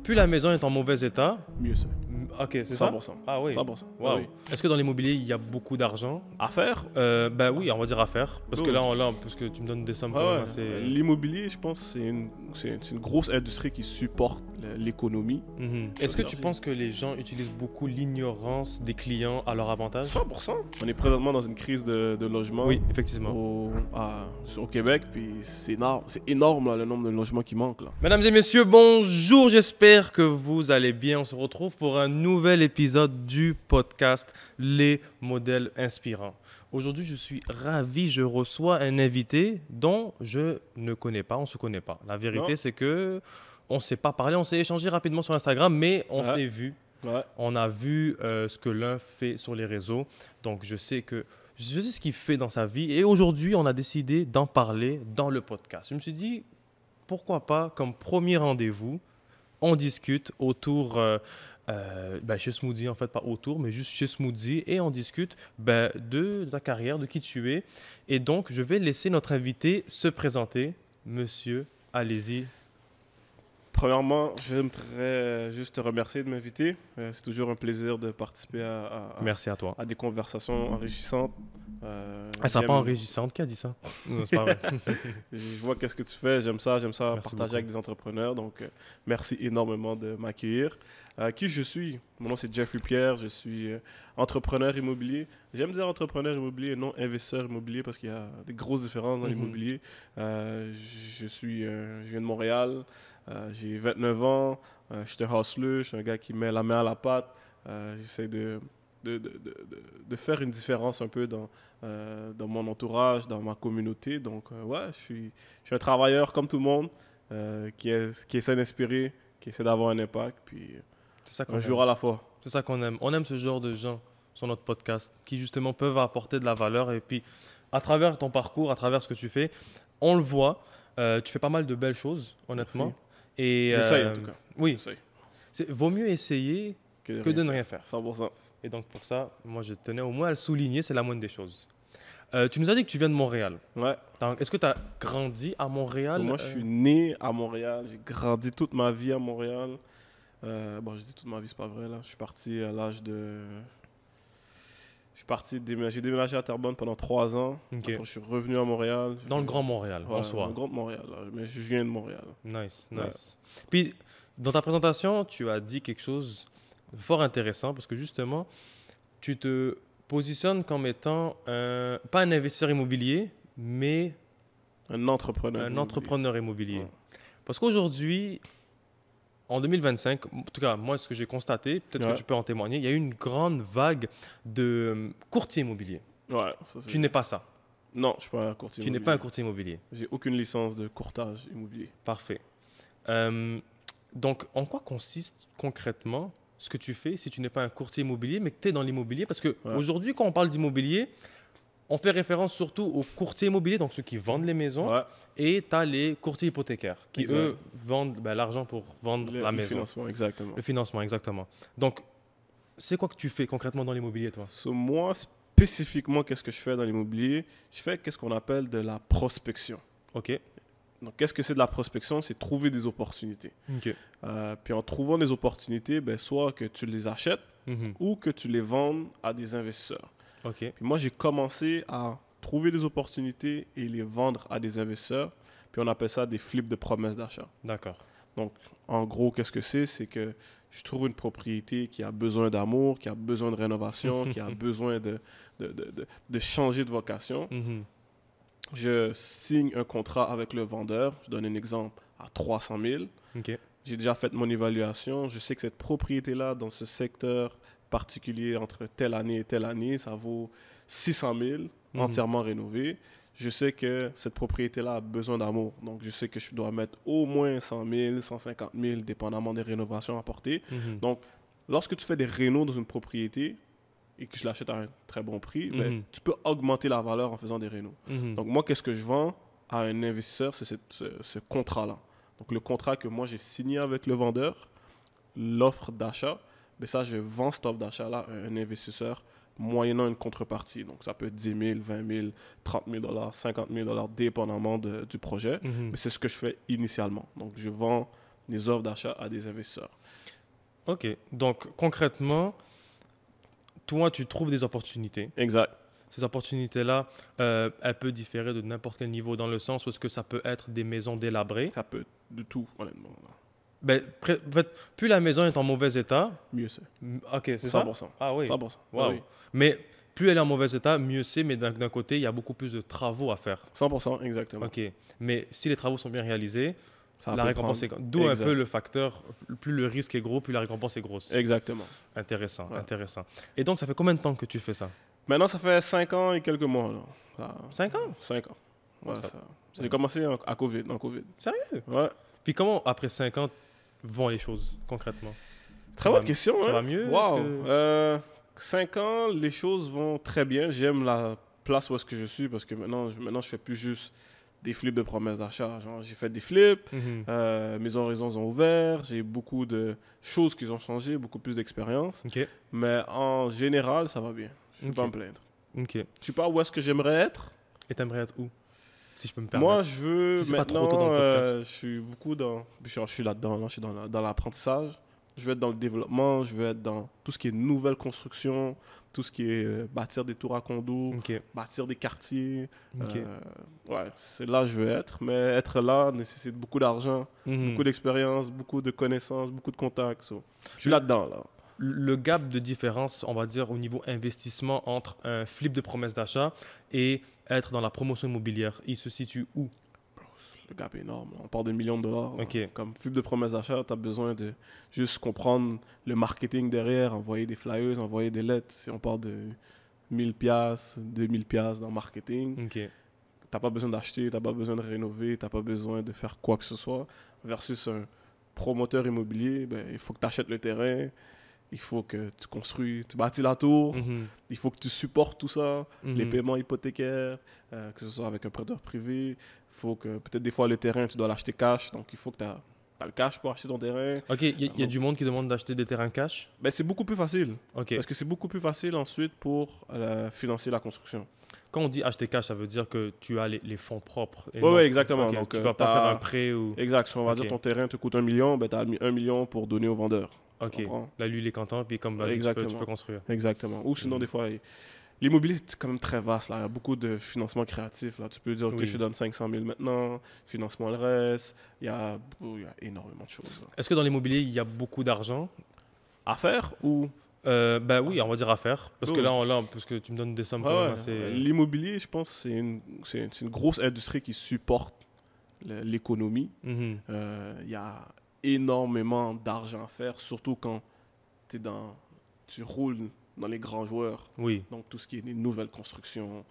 plus la maison est en mauvais état, mieux c'est. ok, c'est ça? 100%. Ah oui. 100%. Wow. Ah oui. Est-ce que dans l'immobilier, il y a beaucoup d'argent? À faire? Ben oui, on va dire à faire. Parce que Oui. parce que tu me donnes des sommes Ouais, quand même ouais. assez... L'immobilier, je pense, c'est une grosse industrie qui supporte l'économie. Mhm. Est-ce que tu penses que les gens utilisent beaucoup l'ignorance des clients à leur avantage? 100%. On est présentement dans une crise de logement. Oui, effectivement. Au Québec, puis c'est énorme là, le nombre de logements qui manquent là. Mesdames et messieurs, bonjour, j'espère que vous allez bien. On se retrouve pour un nouvel épisode du podcast Les modèles inspirants. Aujourd'hui, je suis ravi, je reçois un invité dont je ne connais pas, on ne se connaît pas. La vérité, c'est que on ne s'est pas parlé, on s'est échangé rapidement sur Instagram, mais on s'est vu. Ouais. On a vu ce que l'un fait sur les réseaux, donc je sais ce qu'il fait dans sa vie. Et aujourd'hui, on a décidé d'en parler dans le podcast. Je me suis dit, pourquoi pas, comme premier rendez-vous, on discute autour, chez Smoothie, en fait, pas autour, mais juste chez Smoothie, et on discute de ta carrière, de qui tu es. Et donc, je vais laisser notre invité se présenter. Monsieur, allez-y. Premièrement, j'aimerais juste te remercier de m'inviter. C'est toujours un plaisir de participer Merci à toi. à des conversations enrichissantes. Elle sera pas enrichissante, qui a dit ça? Non, c'est pas vrai. Je vois qu'est-ce que tu fais, j'aime ça Merci partager beaucoup. avec des entrepreneurs. Donc, merci énormément de m'accueillir. Qui je suis? Mon nom, c'est Jeffrey Pierre. Je suis entrepreneur immobilier. J'aime dire entrepreneur immobilier et non investisseur immobilier parce qu'il y a des grosses différences dans l'immobilier. Je viens de Montréal. J'ai 29 ans. Je suis un hustler. Je suis un gars qui met la main à la pâte. J'essaie de faire une différence un peu dans mon entourage, dans ma communauté. Donc, je suis un travailleur comme tout le monde qui essaie d'inspirer, qui essaie d'avoir un impact, puis C'est ça qu'on un aime. jour à la fois. C'est ça qu'on aime. On aime ce genre de gens sur notre podcast qui justement peuvent apporter de la valeur. Et puis, à travers ton parcours, à travers ce que tu fais, on le voit. Tu fais pas mal de belles choses, honnêtement. Merci. Et, J'essaie en tout cas. Oui, J'essaie. vaut mieux essayer que de ne rien faire. 100%. Et donc, pour ça, moi, je tenais au moins à le souligner. C'est la moindre des choses. Tu nous as dit que tu viens de Montréal. Ouais. Est-ce que tu as grandi à Montréal? Moi, je suis né à Montréal. J'ai grandi toute ma vie à Montréal. Je dis toute ma vie, c'est pas vrai. Là. Je suis parti à l'âge de... J'ai déménagé à Terrebonne pendant 3 ans. Ok. Après, je suis revenu à Montréal. Dans le Grand Montréal, en Dans soi. le Grand Montréal, là. Mais je viens de Montréal. Nice. Ouais. Puis, dans ta présentation, tu as dit quelque chose de fort intéressant parce que justement, tu te positionnes comme étant pas un investisseur immobilier, mais Un entrepreneur. un immobilier. entrepreneur immobilier. Ouais. Parce qu'aujourd'hui, en 2025, en tout cas, moi, ce que j'ai constaté, peut-être que tu peux en témoigner, il y a eu une grande vague de courtiers immobiliers. Ouais, ça, c'est... Tu n'es pas ça. Non, je suis pas un courtier Tu n'es immobilier. pas un courtier immobilier. J'ai aucune licence de courtage immobilier. Parfait. Donc, en quoi consiste concrètement ce que tu fais si tu n'es pas un courtier immobilier, mais que tu es dans l'immobilier? Parce qu'aujourd'hui, quand on parle d'immobilier, on fait référence surtout aux courtiers immobiliers, donc ceux qui vendent les maisons, Ouais. et tu as les courtiers hypothécaires qui, Exact. eux, vendent l'argent pour vendre la Le maison. financement, exactement. Le financement, exactement. Donc, c'est quoi que tu fais concrètement dans l'immobilier, toi? So, moi, spécifiquement, qu'est-ce que je fais dans l'immobilier? Je fais qu'est-ce qu'on appelle de la prospection. OK. Donc, qu'est-ce que c'est de la prospection? C'est trouver des opportunités. OK. Puis en trouvant des opportunités, soit que tu les achètes Mhm. ou que tu les vendes à des investisseurs. OK. Puis moi, j'ai commencé à trouver des opportunités et les vendre à des investisseurs. Puis on appelle ça des flips de promesses d'achat. D'accord. Donc, en gros, qu'est-ce que c'est? C'est que je trouve une propriété qui a besoin d'amour, qui a besoin de rénovation, qui a besoin de changer de vocation. Mhm. Je signe un contrat avec le vendeur. Je donne un exemple à 300 000. OK. J'ai déjà fait mon évaluation. Je sais que cette propriété-là, dans ce secteur particulier, entre telle année et telle année, ça vaut 600 000, entièrement rénové. Je sais que cette propriété-là a besoin d'amour. Donc, je sais que je dois mettre au moins 100 000, 150 000, dépendamment des rénovations apportées. Mhm. Donc, lorsque tu fais des rénos dans une propriété et que je l'achète à un très bon prix, tu peux augmenter la valeur en faisant des rénos. Mhm. Donc, moi, qu'est-ce que je vends à un investisseur? C'est ce contrat-là. Donc, le contrat que moi, j'ai signé avec le vendeur, l'offre d'achat, ça, je vends cette offre d'achat-là à un investisseur moyennant une contrepartie. Donc, ça peut être 10 000, 20 000, 30 000 $, 50 000 $, dépendamment du projet. Mhm. Mais c'est ce que je fais initialement. Donc, je vends des offres d'achat à des investisseurs. OK. Donc, concrètement, toi, tu trouves des opportunités. Exact. Ces opportunités-là, elles peuvent différer de n'importe quel niveau dans le sens où est-ce que ça peut être des maisons délabrées. Ça peut être de tout, honnêtement. Ben, en fait, plus la maison est en mauvais état, Mieux c'est. OK, c'est ça? 100%. Ah oui. 100%. Wow. Ah oui. Mais plus elle est en mauvais état, mieux c'est, mais d'un côté, il y a beaucoup plus de travaux à faire. 100%, exactement. OK. Mais si les travaux sont bien réalisés, Ça la peut récompense est prendre- grande. D'où un Exact. peu le facteur, plus le risque est gros, plus la récompense est grosse. Exactement. Intéressant, Ouais. intéressant. Et donc, ça fait combien de temps que tu fais ça? Maintenant, ça fait 5 ans et quelques mois. Là. 5 ans? 5 ans. Ouais, Ça- ça- J'ai commencé en COVID. Sérieux? Ouais. Puis comment, après 5 ans, vont les choses concrètement? Très Ça bonne va- question. ça hein? va mieux? Wow. Est-ce 5 ans, les choses vont très bien. J'aime la place où est-ce que je suis parce que maintenant, je fais plus juste des flips de promesses d'achat. Genre, j'ai fait des flips, Mhm. mes horizons ont ouvert, j'ai beaucoup de choses qui ont changé, beaucoup plus d'expérience. OK. Mais en général, ça va bien. Je ne Ok. peux pas me plaindre. OK. Je ne sais pas où est-ce que j'aimerais être. Et t'aimerais être où? Si je peux me permettre. Moi, je veux Si c'est pas maintenant, trop tôt dans le podcast. je suis beaucoup dans... Je suis là-dedans, là, je suis dans l'apprentissage. Je veux être dans le développement, je veux être dans tout ce qui est nouvelle construction, tout ce qui est bâtir des tours à condos, OK. bâtir des quartiers. OK. Ouais, c'est là que je veux être. Mais être là nécessite beaucoup d'argent, Mhm. beaucoup d'expérience, beaucoup de connaissances, beaucoup de contacts. So, je suis là-dedans, là. Le gap de différence, on va dire, au niveau investissement entre un flip de promesse d'achat et être dans la promotion immobilière, il se situe où? Le gap est énorme. Là. On parle de millions de dollars. Là. OK. Comme flip de promesse d'achat, tu as besoin de juste comprendre le marketing derrière, envoyer des flyers, envoyer des lettres. Si on parle de 1000 pièces, 2000 pièces dans le marketing, OK. t'as pas besoin d'acheter, t'as pas besoin de rénover, t'as pas besoin de faire quoi que ce soit. Versus un promoteur immobilier, ben, il faut que tu achètes le terrain, il faut que tu construis, tu bâtis la tour, Mhm. il faut que tu supportes tout ça, les Mhm. paiements hypothécaires, que ce soit avec un prêteur privé. Il faut que peut-être des fois le terrain, tu dois l'acheter cash, donc il faut que tu as le cash pour acheter ton terrain. OK, il y a du monde qui demande d'acheter des terrains cash? Ben, c'est beaucoup plus facile, OK. parce que c'est beaucoup plus facile ensuite pour financer la construction. Quand on dit acheter cash, ça veut dire que tu as les fonds propres. Oui, ouais, exactement. OK, Donc, tu ne vas pas faire un prêt ou... Exact. Si on va Ok. dire ton terrain te coûte 1 million, ben, tu as mis 1 million pour donner au vendeur. OK. Comprends? Là, lui, il est content, puis comme vas-y, tu peux Exactement. construire. Exactement. Ou sinon, Mhm. des fois, l'immobilier, c'est quand même très vaste. Là. Il y a beaucoup de financement créatif. Là. Tu peux dire que Oui. je te donne 500 000 maintenant, financement le reste. Il y a énormément de choses. Là. Est-ce que dans l'immobilier, il y a beaucoup d'argent? À faire ou... Ben oui, on va dire à faire. Parce que Oh. parce que tu me donnes des sommes Ouais, quand même ouais. assez... L'immobilier, je pense, c'est une grosse industrie qui supporte l'économie. Mhm. Il y a énormément d'argent à faire, surtout quand tu roules dans les grands joueurs. Oui. Donc, tout ce qui est les nouvelles constructions,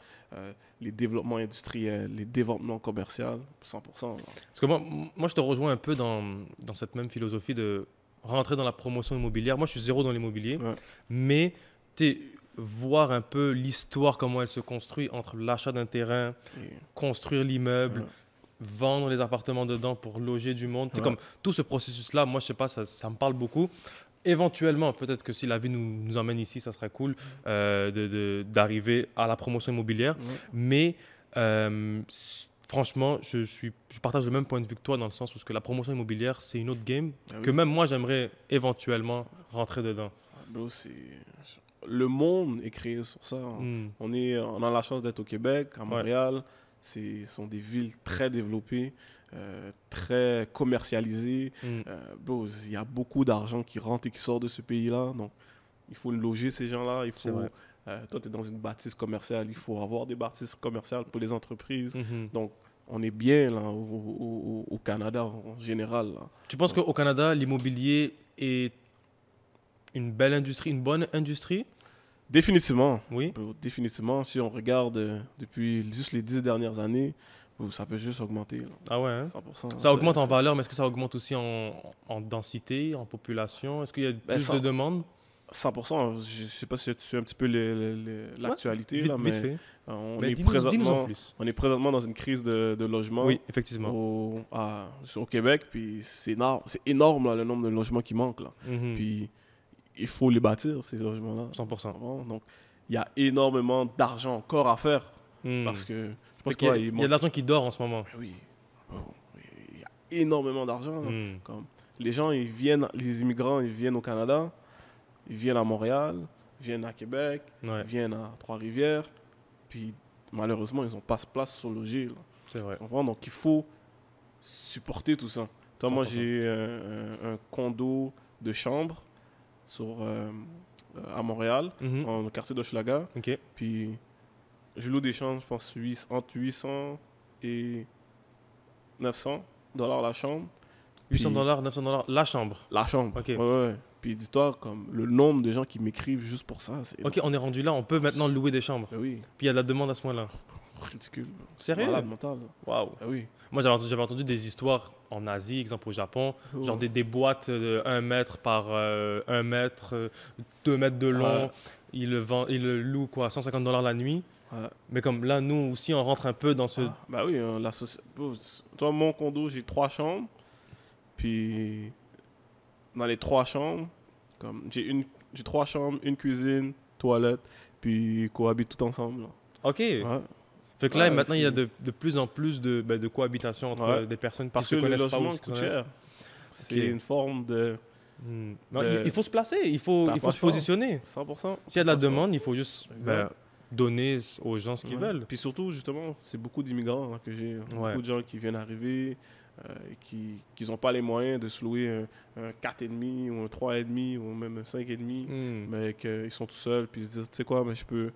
les développements industriels, les développements commerciaux, 100%. Là. Parce que moi, je te rejoins un peu dans cette même philosophie de rentrer dans la promotion immobilière. Moi, je suis zéro dans l'immobilier, Ouais. mais voir un peu l'histoire, comment elle se construit entre l'achat d'un terrain, Et- construire l'immeuble, Ouais. vendre les appartements dedans pour loger du monde. C'est Ouais. comme tout ce processus-là, moi, je sais pas, ça me parle beaucoup. Éventuellement, peut-être que si la vie nous emmène ici, ça serait cool d'arriver à la promotion immobilière. Ouais. Mais franchement, je partage le même point de vue que toi dans le sens où que la promotion immobilière, c'est une autre game Ah oui. que même moi, j'aimerais éventuellement rentrer dedans. Bro, le monde est créé sur ça. Mm. On a la chance d'être au Québec, à Montréal. Ce sont des villes très développées, très commercialisées. Mm. Bro, il y a beaucoup d'argent qui rentre et qui sort de ce pays-là. Donc, il faut loger ces gens-là. C'est vrai. Toi, tu es dans une bâtisse commerciale. Il faut avoir des bâtisses commerciales pour les entreprises. Mhm. Donc, on est bien là, au Canada en général. Là. Tu penses qu'au Canada, l'immobilier est une belle industrie, une bonne industrie? Définitivement. Oui. Définitivement, si on regarde depuis juste les 10 dernières années, ça peut juste augmenter. Là. Ah ouais, hein? 100%. Ça augmente en valeur, mais est-ce que ça augmente aussi en densité, en population? Est-ce qu'il y a plus de demandes? 100%. Je ne sais pas si tu suis un petit peu l'actualité, Vite, là, vite mais fait. on, Mais est dis-nous en présentement, plus. on est présentement dans une crise de logement Oui, effectivement. au Québec. Puis c'est énorme là, le nombre de logements qui manquent. Là. Mhm. Puis il faut les bâtir, ces logements-là. 100%. Donc il y a énormément d'argent encore à faire. Mhm. Parce que je pense Il y a de l'argent qui dort en ce moment. Oui. Il y a énormément d'argent. Là. Mhm. Comme les gens, ils viennent, les immigrants, ils viennent au Canada, ils viennent à Montréal, ils viennent à Québec, Ouais, ils viennent à Trois-Rivières, puis malheureusement, ils n'ont pas de place sur logis. Là. c'est vrai. Tu comprends? Donc, il faut supporter tout ça. Toi, moi, 100%. j'ai un condo de chambre à Montréal, Mhm. dans le quartier d'Hochelaga. OK. Puis, je loue des chambres, je pense, entre 800 et 900 dollars la chambre. 800 Puis, dollars, 900 dollars, la chambre. la chambre. OK. Ouais, ouais. Puis, dis-toi, comme le nombre de gens qui m'écrivent juste pour ça, c'est OK, on est rendu là, on peut maintenant louer des chambres. Ah oui, Puis il y a de la demande à ce point-là. ridicule. Sérieux? Malade mental. Waouh. Ah oui. Moi, j'avais entendu des histoires en Asie, exemple au Japon, Oh. genre des boîtes de 1 mètre par 1 mètre, 2 mètres de long. Ouais. Ils le louent quoi, 150 dollars la nuit. Ouais. Mais comme là, nous aussi, on rentre un peu dans ce. Ah, bah oui, toi, mon condo, j'ai 3 chambres. Puis, dans les 3 chambres, comme j'ai 3 chambres, une cuisine, toilette, puis ils cohabitent tout ensemble. Là. OK. Ouais. Fait que là, Ouais, maintenant, il y a c'est- de plus en plus de cohabitation entre Ouais. des personnes qui Parce se que le connaissent pas logement ou se coûte connaissent. cher. C'est Ok. une forme de Hmm. Non, de- il faut se placer, il T'as faut pas se le choix. positionner. 100%. S'il y a de la 100%. demande, il faut juste Exact. donner aux gens ce qu'ils Ouais. veulent. Puis surtout, justement, c'est beaucoup d'immigrants hein, que j'ai. Ouais. Beaucoup de gens qui viennent arriver et qui n'ont pas les moyens de se louer un 4,5 ou un 3,5 ou même un 5,5, Hmm. mais qu'ils sont tout seuls puis ils se disent, tu sais quoi, mais je peux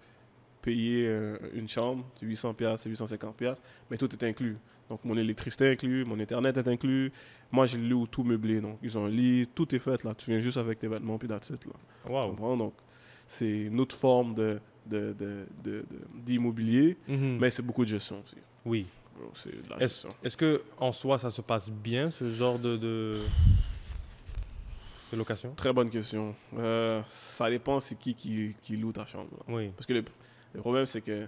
payer une chambre, c'est 800$ et 850$, mais tout est inclus. Donc mon électricité est inclus, mon internet est inclus. Moi, j'ai le lit tout meublé, donc ils ont un lit, tout est fait là. Tu viens juste avec tes vêtements puis that's it, là. Tu Wow. comprends? Donc c'est une autre forme d'immobilier, Mhm. mais c'est beaucoup de gestion aussi. Oui. Bro, c'est de la Est-ce gestion. est-ce que en soi, ça se passe bien, ce genre de location? Très bonne question. Ça dépend c'est qui loue ta chambre. Là. Oui, Parce que le problème, c'est que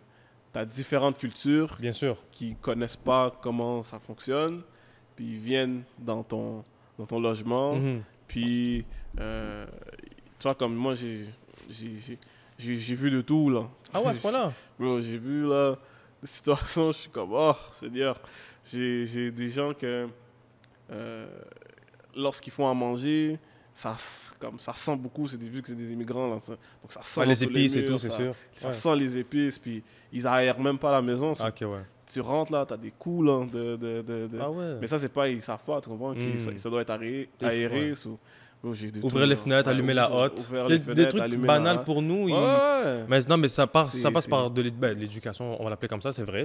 tu as différentes cultures bien sûr. qui connaissent pas comment ça fonctionne, puis ils viennent dans ton logement, Mhm. puis tu vois, comme moi, j'ai vu de tout, là. Ah ouais, à ce point-là? Bro, j'ai vu, là, des situations, je suis comme, oh, Seigneur. J'ai des gens que, lorsqu'ils font à manger, ça sent beaucoup, vu que c'est des immigrants, là, ça. Donc ça sent Ouais, les sur épices et murs, tout, c'est sûr. Ça Ouais. sent les épices, puis ils aèrent même pas la maison. Ah, ok, ouais. Tu rentres là, t'as des coups là, Ah ouais. Mais ça, c'est pas, ils savent pas, tu comprends? Ça doit être aéré. Ouais. Bro, j'ai de Ouvrir tout, les là. fenêtres, Ouais, allumer la hotte. ouvrir C'est les des fenêtres, trucs allumer la banals hotte. pour nous. Ouais. Mais non, mais ça C'est- passe c'est- par de l'éducation, on va l'appeler comme ça, c'est vrai.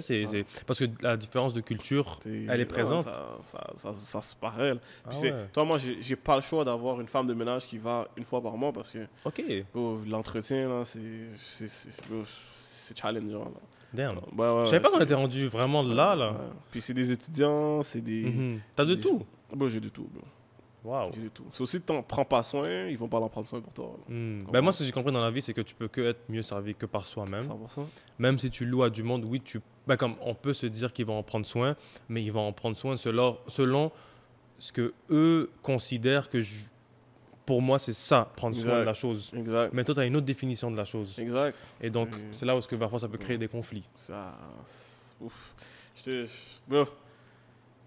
Parce que la différence de culture, elle est présente. Ça se paraît. Là. Ah Puis ouais. toi, moi, j'ai pas le choix d'avoir une femme de ménage qui va une fois par mois parce que Ok, l'entretien, là, c'est challengeant. Là. damn. Ouais, Je savais pas qu'on c'est- était rendu vraiment là, là. Ouais. Puis c'est des étudiants, c'est des... Mhm. T'as de des- tout. Bro, j'ai de tout, bro. Waouh. J'ai de tout. C'est aussi, t'en prends pas soin, ils vont pas en prendre soin pour toi. Là. Ben moi, ce que j'ai compris dans la vie, c'est que tu peux que être mieux servi que par soi-même. 100%. Même si tu loues à du monde, oui, comme on peut se dire qu'ils vont en prendre soin, mais ils vont en prendre soin selon ce que eux considèrent pour moi, c'est ça, prendre soin de Exact. la chose. Exact. Mais toi, tu as une autre définition de la chose. Exact. Et donc, Mm. c'est là où parfois ça peut créer des conflits. Ça... Ouf. Bro,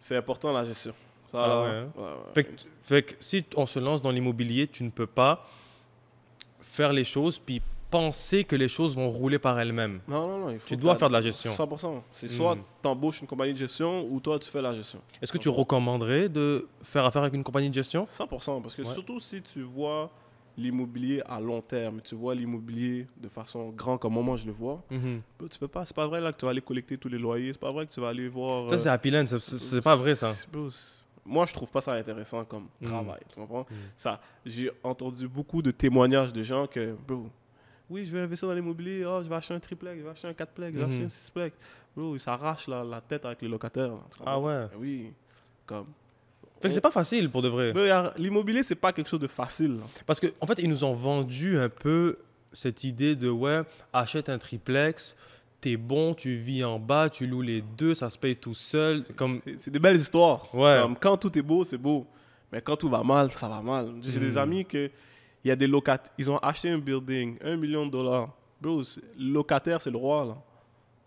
c'est important la gestion. Ça, Ah là, ouais, hein? ouais. Fait que si on se lance dans l'immobilier, tu ne peux pas faire les choses puis penser que les choses vont rouler par elles-mêmes. Non, il faut Tu dois que faire de la gestion. 100%. C'est soit Mm. tu embauches une compagnie de gestion ou toi, tu fais la gestion. Est-ce que tu recommanderais de faire affaire avec une compagnie de gestion? 100%. Parce que Ouais. surtout si tu vois l'immobilier à long terme, tu vois l'immobilier de façon grande comme moi je le vois, Mhm. tu peux pas, c'est pas vrai là que tu vas aller collecter tous les loyers, c'est pas vrai que tu vas aller voir... Ça, c'est happy land, c'est pas vrai, ça. Moi, je trouve pas ça intéressant comme Mm. travail, tu comprends? Mm. Ça, j'ai entendu beaucoup de témoignages de gens que, bro, oui, je vais investir dans l'immobilier, oh, je vais acheter un triplex, je vais acheter un quatreplex, je vais acheter un sixplex. Bro, ils s'arrachent la tête avec les locataires. là, tu Ah comprends? ouais. Oui, comme... Fait que c'est pas facile pour de vrai. Bro, l'immobilier, c'est pas quelque chose de facile. Là. Parce qu'en fait, ils nous ont vendu un peu cette idée de ouais, achète un triplex, t'es bon, tu vis en bas, tu loues les deux, ça se paye tout seul. Comme... C'est des belles histoires. Ouais. Comme, quand tout est beau, c'est beau. Mais quand tout va mal, ça va mal. J'ai des amis que il y a des locataires, ils ont acheté un building, $1 million. Bro, le locataire, c'est le roi, là.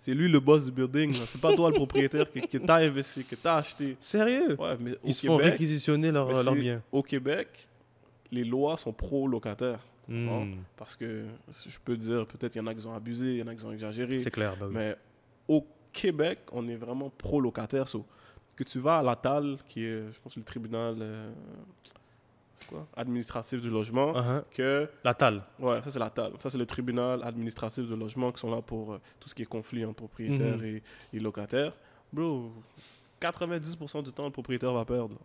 C'est lui le boss du building. C'est pas toi le propriétaire que t'as investi, que t'as acheté. Sérieux? Ouais, mais Ils se font réquisitionner leurs biens. Au Québec, les lois sont pro-locataires. Hmm. Parce que je peux dire, peut-être il y en a qui ont abusé, il y en a qui ont exagéré. C'est clair, bah oui. Mais au Québec, on est vraiment pro-locataire. Que tu vas à la TAL, qui est, je pense, le tribunal c'est quoi? Administratif du logement, Uh-huh. que... La TAL. Ouais, ça c'est la TAL. Ça c'est le tribunal administratif du logement qui sont là pour tout ce qui est conflit entre propriétaires et locataires. Bro, 90% du temps, le propriétaire va perdre.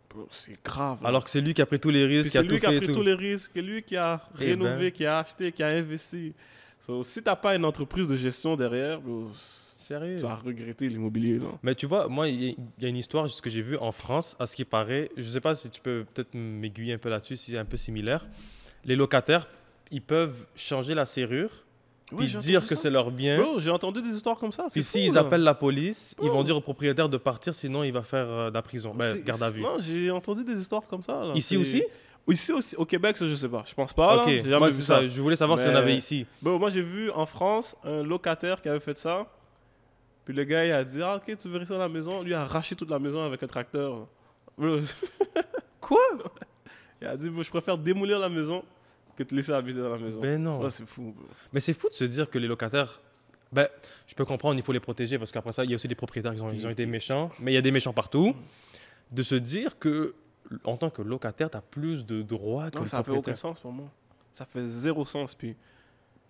Bro, c'est grave. Alors que c'est lui qui a pris tous les risques, Puis qui a c'est tout lui qui a fait et pris tout. tous les risques, c'est lui qui a Eh rénové, ben. qui a acheté, qui a investi. So, si t'as pas une entreprise de gestion derrière, bro, Sérieux? tu vas regretter l'immobilier. Là. Mais tu vois, moi, il y a une histoire, ce que j'ai vu en France, à ce qui paraît, je sais pas si tu peux peut-être m'aiguiller un peu là-dessus, si c'est un peu similaire. Les locataires, ils peuvent changer la serrure, puis j'ai dire entendu que ça. c'est leur bien. Bro, j'ai entendu des histoires comme ça. C'est Puis fou, s'ils là. appellent la police, ils Bro. vont dire au propriétaire de partir, sinon il va faire de la prison. Ben, C'est- garde à vue. Non, j'ai entendu des histoires comme ça. Là. Ici C'est- aussi? Ici aussi, au Québec, ça je sais pas. Je pense pas. Là. Ok, J'ai jamais moi, vu c'est ça. ça. Je voulais savoir s'il y en Mais- avait ici. Bon, moi j'ai vu en France un locataire qui avait fait ça. Puis le gars il a dit ah, ok, tu veux rester dans la maison. Lui a arraché toute la maison avec un tracteur. Bro, Quoi? il a dit je préfère démolir la maison que te laisser habiter dans la maison. Ben non. Ouais, c'est fou. Bro. Mais c'est fou de se dire que les locataires, ben, je peux comprendre, il faut les protéger parce qu'après ça, il y a aussi des propriétaires qui ont été méchants, mais il y a des méchants partout. De se dire que, en tant que locataire, tu as plus de droits que Non, le ça fait aucun propriétaire. sens pour moi. Ça fait zéro sens. Puis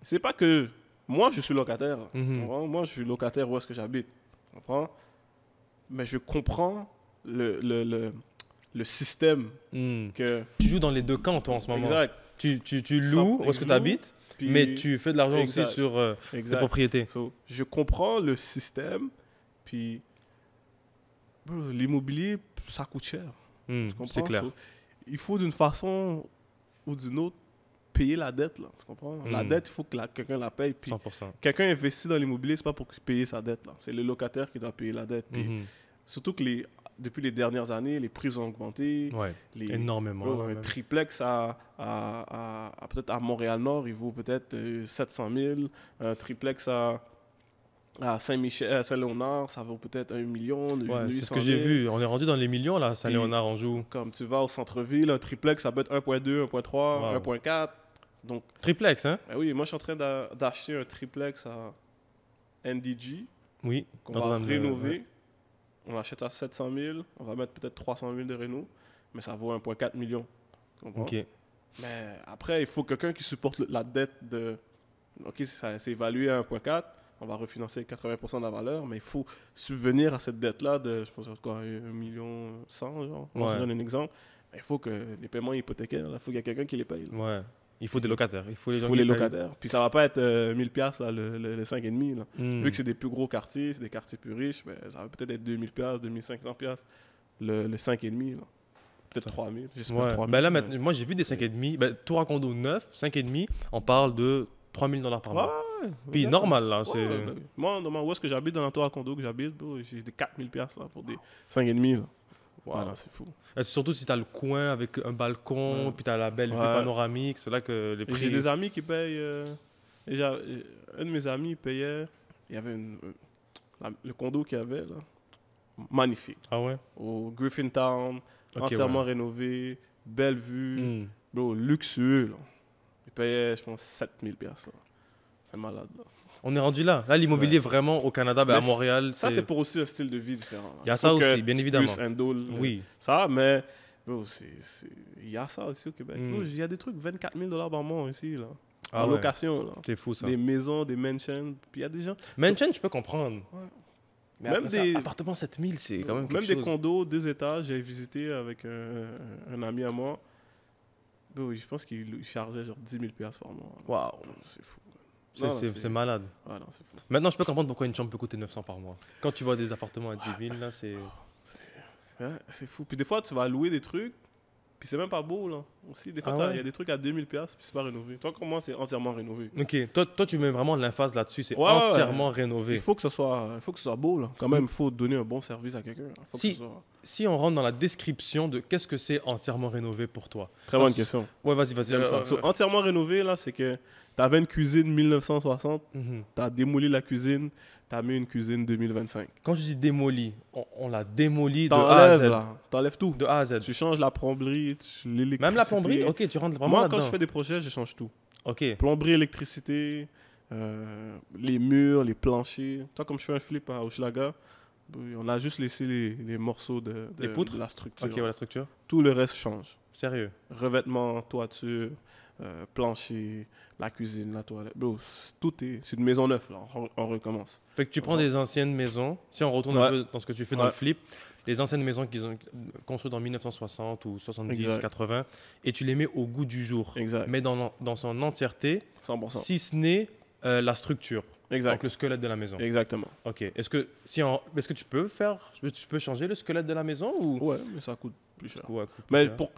c'est pas que moi je suis locataire. Mhm. Tu comprends? Moi je suis locataire où est-ce que j'habite. Tu comprends? Mais je comprends le système Hmm. que. Tu joues dans les deux camps, toi, en ce moment. Exact. Tu loues où est-ce que tu habites, Puis- mais tu fais de l'argent aussi Exact. sur tes Exact. propriétés. So, je comprends le système, puis bro, l'immobilier, ça coûte cher. Hmm, Tu comprends? c'est clair. So, il faut d'une façon ou d'une autre payer la dette, là. Tu comprends? La Mm. dette, il faut que quelqu'un la paye. Puis 100%. quelqu'un investit dans l'immobilier, c'est pas pour payer sa dette, là. C'est le locataire qui doit payer la dette. Puis Mhm. surtout que depuis les dernières années, les prix ont augmenté. Ouais, Les, énormément. Bro, ouais, un même. triplex peut-être à Montréal-Nord, il vaut peut-être 700 000. Un triplex à Saint-Michel, à Saint-Léonard, ça vaut peut-être 1 million, Ouais, 800 c'est ce que j'ai 000. vu. On est rendu dans les millions, là, Saint-Léonard, on joue. Comme tu vas au centre-ville, un triplex, ça peut être 1.2, 1.3, Wow. 1.4. Donc, Triplex, hein? ben oui, moi, je suis en train d'acheter un triplex à NDG Oui. qu'on Dans va un- rénover. ouais. On l'achète à 700 000. On va mettre peut-être 300 000 de réno, mais ça vaut 1.4 million. Tu comprends? Ok. Mais après, il faut quelqu'un qui supporte la dette de... OK, c'est évalué à 1.4. On va refinancer 80% de la valeur, mais il faut subvenir à cette dette-là de, je pense, quoi, 1,1 million, genre. Moi, Ouais. je donne un exemple. Mais il faut que les paiements hypothécaires, il faut qu'il y ait quelqu'un qui les paye. Là. Ouais. Il faut des locataires. Il faut les Il gens faut qui les payent. locataires. Puis ça va pas être 1000 pièces le 5,5. Là. Hmm. Vu que c'est des plus gros quartiers, c'est des quartiers plus riches, ben, ça va peut-être être 2000 pièces, 2500 pièces le 5,5. Là. Peut-être 3000. J'espère Ouais. 3000. Ben là, mais- maintenant, moi, j'ai vu des 5,5. Ben, tour à condo neuf, 5,5, on parle de 3 000 $ par Ouais, mois. ouais, Puis ouais. normal, là. Ouais, c'est... ouais, ben oui. Moi, où est-ce que j'habite, dans l'entour à condo que j'habite, bro, j'ai des 4000 pièces là pour des 5,5 là. Voilà, c'est fou. Surtout si tu as le coin avec un balcon, Ouais. puis tu as la belle vue Ouais. panoramique, c'est là que les Et prix... j'ai des amis qui payent. Un de mes amis payait. Il y avait le condo qu'il y avait là. Magnifique. Ah ouais? Au Griffintown, Ok, entièrement ouais. rénové, belle vue, Hmm. bro, luxueux. Là. Il payait, je pense, 7000 pièces. Là. C'est malade. Là. On est rendu là. Là, l'immobilier, vraiment, au Canada, ben, Mais à Montréal, Ça, c'est pour aussi un style de vie différent. là. Il y a Faut ça que aussi, bien tu évidemment. puisses handle, Oui. ça, mais bro, il y a ça aussi au Québec. Mm. Bro, il y a des trucs 24 000 $ par mois ici, là. Ah En ouais. location, là. C'est fou, ça. Des maisons, des mansions. Puis il y a des gens. Mansion, je peux comprendre. Ouais. Mais Même après ça, des- appartement 7000, c'est quand même Même quelque des chose. condos, 2 étages, j'ai visité avec un ami à moi. Bro, je pense qu'il chargeait genre 10 000 $ par mois. Waouh. Bro, c'est fou. C'est- Non, C'est malade. Ouais, non, c'est fou. Maintenant, je peux comprendre pourquoi une chambre peut coûter 900 par mois. Quand tu vois des appartements à 10 000, là, c'est... Ouais, c'est fou. Puis des fois, tu vas louer des trucs, puis c'est même pas beau, là. Aussi, des fois, Ah il ouais? y a des trucs à 2000 $, puis c'est pas rénové. Toi, comme moi, c'est entièrement rénové. Ok, toi, tu mets vraiment l'emphase là-dessus. C'est Ouais, ouais, ouais. entièrement rénové. Il faut que ce soit beau, là. Quand même, il faut donner un bon service à quelqu'un. Il faut que Si- ce soit... Si on rentre dans la description de qu'est-ce que c'est entièrement rénové pour toi. Très bonne question. Ouais, vas-y. J'aime ça. So, entièrement rénové, là, c'est que avais une cuisine 1960, Mhm. tu as démoli la cuisine, tu as mis une cuisine 2025. Quand je dis démoli, on l'a démoli de A à T'enlèves Z. là, t'enlèves tout. De A à Z. Tu changes la plomberie, l'électricité. Même la plomberie? Ok, tu rentres vraiment Moi, là-dedans. quand je fais des projets, je change tout. Ok. Plomberie, électricité, les murs, les planchers. Toi, comme je fais un flip à Hochelaga, on a juste laissé les morceaux Les poutres? de la structure. Ok, voilà la structure. Tout le reste change. Sérieux. Revêtement, toiture, plancher, la cuisine, la toilette. Bro, c'est une maison neuve, là. On recommence. Fait que tu prends des anciennes maisons. Si on retourne un Ouais. peu dans ce que tu fais dans Ouais. le flip, les anciennes maisons qu'ils ont construites en 1960 ou 70, Exact. 80, et tu les mets au goût du jour. Exact. Mais dans son entièreté, 100%. si ce n'est la structure. Donc Exact. le squelette de la maison. Exactement. Ok. Est-ce que tu peux changer le squelette de la maison ou Ouais, mais ça coûte plus cher. Ouais, coûte plus Mais cher. pour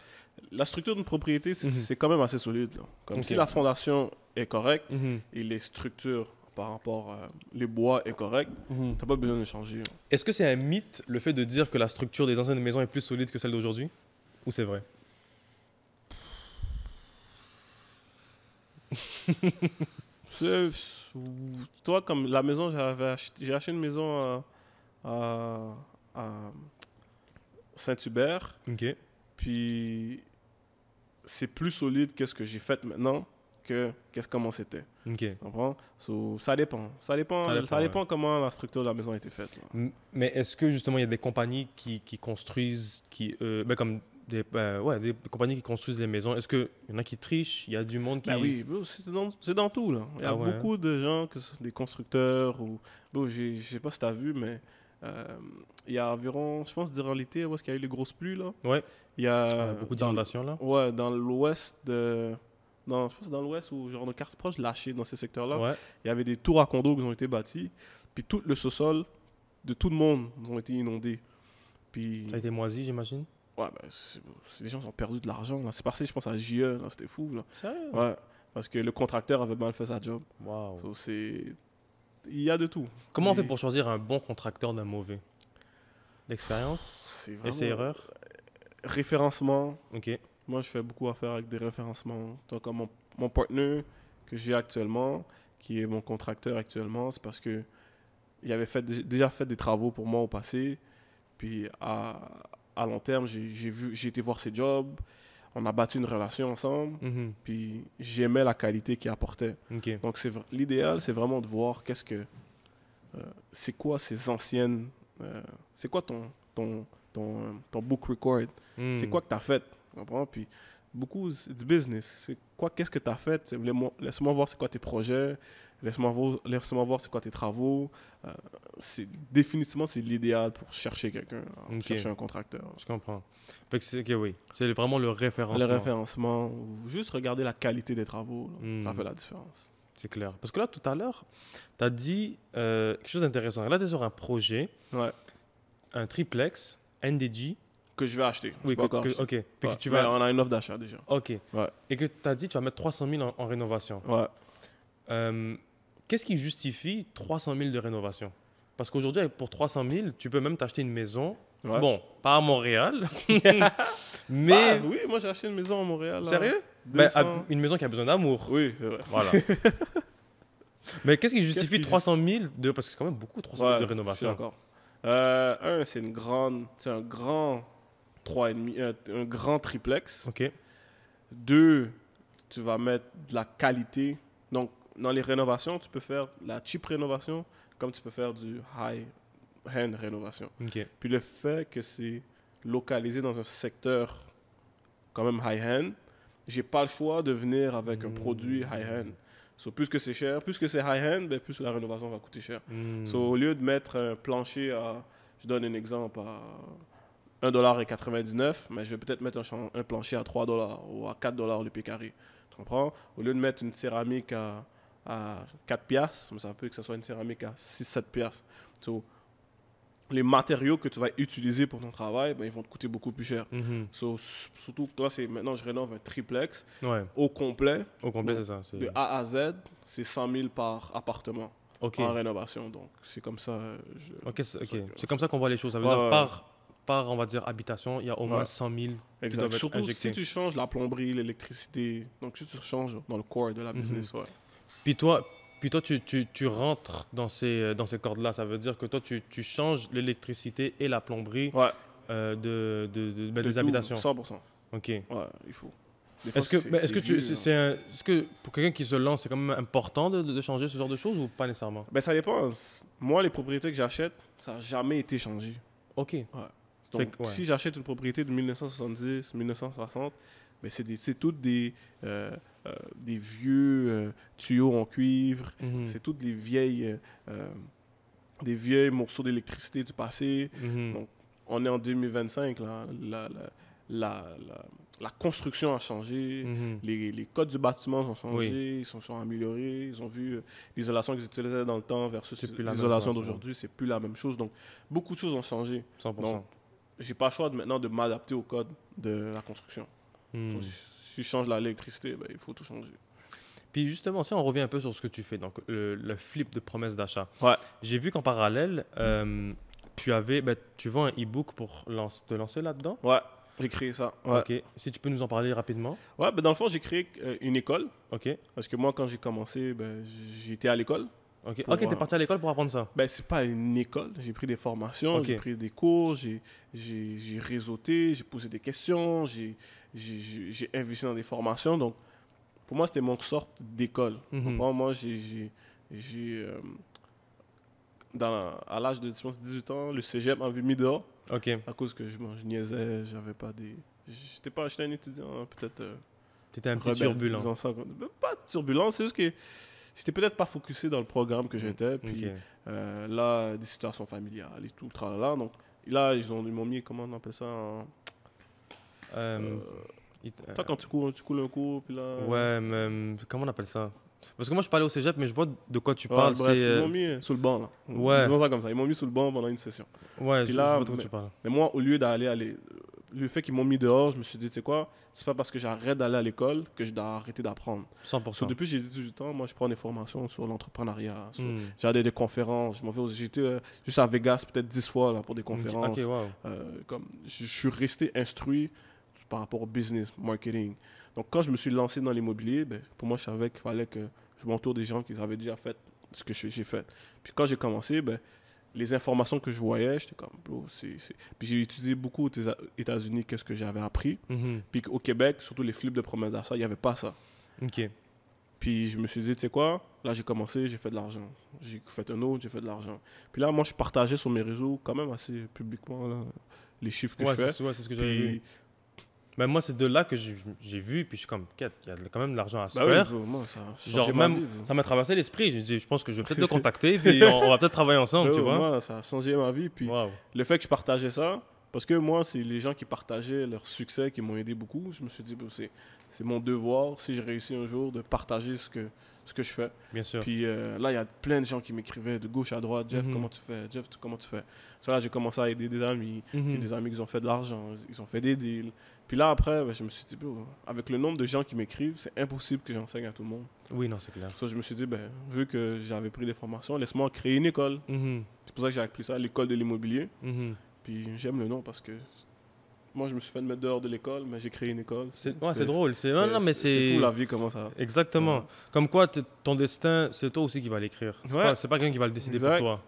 la structure d'une propriété, c'est Mhm. c'est quand même assez solide, là. Comme Ok. si la fondation est correcte Mhm. et les structures par rapport les bois est correct, Mhm. t'as pas besoin de changer, là. Est-ce que c'est un mythe le fait de dire que la structure des anciennes maisons est plus solide que celle d'aujourd'hui? Ou c'est vrai? C'est- Toi, comme la maison, j'ai acheté une maison à Saint-Hubert, Ok. puis c'est plus solide que ce que j'ai fait maintenant comment c'était. Ok. Tu comprends? Ça dépend. Ça dépend, Ça dépend, comment la structure de la maison a été faite, là. Mais est-ce que justement il y a des compagnies qui construisent, comme des compagnies qui construisent les maisons, est-ce qu'il y en a qui trichent? Il y a du monde qui... Ben oui, bro, c'est dans tout, là. Il y a Ah ouais, beaucoup de gens, que ce soit des constructeurs ou... Bro, je sais pas si tu as vu, mais il y a environ, je pense, durant l'été, où est-ce qu'il y a eu les grosses pluies, là? Ouais. Il y a... Beaucoup dans- d'inondations là. Ouais, dans l'ouest de... Non, je pense que c'est dans l'ouest ou genre de carte proche lâchée dans ces secteurs-là. Ouais. Il y avait des tours à condos qui ont été bâtis, puis tout le sous-sol de tout le monde ont été inondés. Puis... Ça a été moisi, j'imagine. Ouais, ben, les gens ont perdu de l'argent, là. C'est passé, je pense, à JE, là. C'était fou, là. Sérieux? Ouais, parce que le contracteur avait mal fait sa job. Waouh. So, il y a de tout. Comment on fait Et pour choisir un bon contracteur d'un mauvais? L'expérience? c'est Essai-erreur? référencement. Ok. Moi, je fais beaucoup affaire avec des référencements. Donc, comme mon partenaire que j'ai actuellement, qui est mon contracteur actuellement, c'est parce que il avait déjà fait des travaux pour moi au passé. Puis, à long terme, j'ai été voir ses jobs. On a bâti une relation ensemble. Mhm. Puis, j'aimais la qualité qu'il apportait. Ok. Donc, l'idéal, c'est vraiment de voir c'est quoi ces anciennes... c'est quoi ton book record? Hmm. C'est quoi que tu as fait? Tu comprends? Puis, beaucoup, c'est du business. Qu'est-ce que tu as fait? Laisse-moi voir c'est quoi tes projets. Laisse-moi voir c'est quoi tes travaux. Définitivement, c'est l'idéal pour chercher quelqu'un, Ok. chercher un contracteur. Je comprends. Fait que ok, oui. C'est vraiment le référencement. Le référencement, ou juste regarder la qualité des travaux, là, ça Hmm. fait la différence. C'est clair. Parce que là, tout à l'heure, tu as dit quelque chose d'intéressant. Là, tu es sur un projet, Ouais. un triplex, NDG. Que je vais acheter. Oui, C'est pas encore acheté. ok. Puis Ouais. que tu Mais vas... on a une offre d'achat déjà. Ok. Ouais. Et que tu as dit tu vas mettre 300 000 en rénovation. Ouais. Qu'est-ce qui justifie 300 000 de rénovation? Parce qu'aujourd'hui, pour 300 000, tu peux même t'acheter une maison. Ouais. Bon, pas à Montréal, mais... Ah, oui, moi j'ai acheté une maison à Montréal. là. Sérieux? 200. Une maison qui a besoin d'amour. Oui, c'est vrai. Voilà. Mais qu'est-ce qui justifie qui 300 000 de... Parce que c'est quand même beaucoup, 300 000 de Je suis rénovation. d'accord. C'est un grand 3,5, un grand triplex. Ok. 2, tu vas mettre de la qualité. Donc, dans les rénovations, tu peux faire la cheap rénovation comme tu peux faire du high-end rénovation. Ok. Puis le fait que c'est localisé dans un secteur quand même high-end, j'ai pas le choix de venir avec un produit high-end. So, plus que c'est cher, plus que c'est high-end, ben, plus la rénovation va coûter cher. Hmm. So, au lieu de mettre un plancher à, je donne un exemple, à $1,99, mais je vais peut-être mettre un plancher à $3 ou à $4 le pied carré. Tu comprends? Au lieu de mettre une céramique à 4 piastres, mais ça peut que ce soit une céramique à 6-7 piastres. So, les matériaux que tu vas utiliser pour ton travail, ben, ils vont te coûter beaucoup plus cher. Mhm. So, surtout que là, maintenant, je rénove un triplex Ouais. au complet. Au complet, Donc, c'est ça. De A à Z, c'est 100 000 par appartement Ok. en rénovation. Donc, c'est comme ça. Ok, c'est comme ça qu'on voit les choses. Ça veut Ouais, dire ouais. par, on va dire, habitation, il y a au moins Ouais. 100 000 qui doivent Exact. être Surtout injectés. si tu changes la plomberie, l'électricité. Donc, si tu changes dans le core de la business, ouais. Puis toi, tu rentres dans ces cordes-là. Ça veut dire que toi, tu changes l'électricité et la plomberie Ouais, des tout, habitations. 100%. OK. Ouais, il faut. Des fois, Est-ce que pour quelqu'un qui se lance, c'est quand même important de changer ce genre de choses ou pas nécessairement? Ben, ça dépend. Moi, les propriétés que j'achète, ça n'a jamais été changé. OK. Ouais. Fait Donc, que, ouais. si j'achète une propriété de 1970, 1960, ben c'est toutes des vieux tuyaux en cuivre, Mhm. c'est toutes des vieilles morceaux d'électricité du passé. Mhm. Donc, on est en 2025, là, la, la- la construction a changé, Mhm. les codes du bâtiment ont Oui. changé, ils sont améliorés, ils ont vu l'isolation qu'ils utilisaient dans le temps versus C'est plus la même l'isolation chose, d'aujourd'hui, c'est plus la même chose. Donc, beaucoup de choses ont changé. 100%. Donc, j'ai pas le choix maintenant de m'adapter au code de la construction. Mhm. Donc, si je change l'électricité, ben, il faut tout changer. Puis justement, si on revient un peu sur ce que tu fais, donc le flip de promesse d'achat. Ouais. J'ai vu qu'en parallèle, tu vends un e-book pour te lancer là-dedans. Ouais, j'ai créé ça. Ouais, OK. Si tu peux nous en parler rapidement. ouais ben, dans le fond, j'ai créé une école. OK. Parce que moi, quand j'ai commencé, ben, j'ai été à l'école. OK. Pour, OK, t'es parti à l'école pour apprendre ça. Ben, c'est pas une école. J'ai pris des formations, Ok. j'ai pris des cours, j'ai réseauté, j'ai posé des questions, j'ai investi dans des formations. Donc, pour moi, c'était mon sorte d'école. Mhm. Pour moi, à l'âge de je pense, 18 ans, le cégep m'avait mis dehors OK. à cause que je niaisais, j'avais pas des... J'étais un étudiant peut-être T'étais un petit rebelle, turbulent. disons ça. Pas turbulent, c'est juste que j'étais peut-être pas focusé dans le programme que j'étais. Puis OK. là, des situations familiales et tout, tralala. Donc là, ils m'ont mis, comment on appelle ça Euh, il- toi, quand tu coules un cours, puis là... ouais, mais comment on appelle ça? Parce que moi, je suis pas allé au cégep, mais je vois de quoi tu Ouais, parles. bref, C'est, ils m'ont mis sous le banc, là. ouais. Disons ça comme ça. Ils m'ont mis sous le banc pendant une session. Ouais, Puis je là, vois de quoi tu parles. Mais moi, au lieu aller... Le fait qu'ils m'ont mis dehors, je me suis dit, tu sais quoi, c'est pas parce que j'arrête d'aller à l'école que je dois arrêter d'apprendre. 100%. Depuis que j'ai 18 ans, moi, je prends des formations sur l'entrepreneuriat. Hmm. J'ai des conférences. J'étais juste à Vegas peut-être 10 fois là, pour des conférences. OK, wow. Comme, je suis resté instruit par rapport au business, marketing. Donc, quand je me suis lancé dans l'immobilier, ben, pour moi, je savais qu'il fallait que je m'entoure des gens qui avaient déjà fait ce que j'ai fait. Puis quand j'ai commencé, ben, les informations que je voyais, j'étais comme, bro, Puis j'ai étudié beaucoup aux États-Unis, qu'est-ce que j'avais appris. Mhm. Puis au Québec, surtout les flips de promesses d'achat, il n'y avait pas ça. OK. Puis je me suis dit, tu sais quoi, là j'ai commencé, j'ai fait de l'argent. J'ai fait un autre, j'ai fait de l'argent. Puis là, moi, je partageais sur mes réseaux quand même assez publiquement là, les chiffres que Ouais, je fais. c'est ce que j'avais vu. Puis, Ben, moi, c'est de là que j'ai vu, puis je suis comme, quête, il y a quand même de l'argent à se bah oui, faire. bro, moi, ça a Genre, changé ma même, vie, bro. ça m'a traversé l'esprit. Je me dis, je pense que je vais peut-être le contacter, puis on va peut-être travailler ensemble, tu Bro, vois. moi, ça a changé ma vie. Puis Wow. le fait que je partageais ça, parce que moi, c'est les gens qui partageaient leur succès qui m'ont aidé beaucoup. Je me suis dit, bro, c'est mon devoir, si je réussis un jour, de partager ce que je fais. Bien sûr. Puis là, il y a plein de gens qui m'écrivaient de gauche à droite, Jeff, Mhm. comment tu fais? Jeff, comment tu fais? So là, j'ai commencé à aider des amis. Mhm. J'ai des amis qui ont fait de l'argent, ils ont fait des deals. Puis là, après, ben, je me suis dit, bro, avec le nombre de gens qui m'écrivent, c'est impossible que j'enseigne à tout le monde. Oui, non, c'est clair. So, je me suis dit, ben, vu que j'avais pris des formations, laisse-moi créer une école. Mhm. C'est pour ça que j'ai appelé ça l'école de l'immobilier. Mhm. Puis j'aime le nom parce que moi, je me suis fait mettre dehors de l'école, mais j'ai créé une école. C'est C'était- drôle. Non, mais C'est fou la vie, comment ça. Exactement. Comme quoi, ton destin, c'est toi aussi qui va l'écrire. Ouais. C'est pas quelqu'un qui va le décider Exact. pour toi.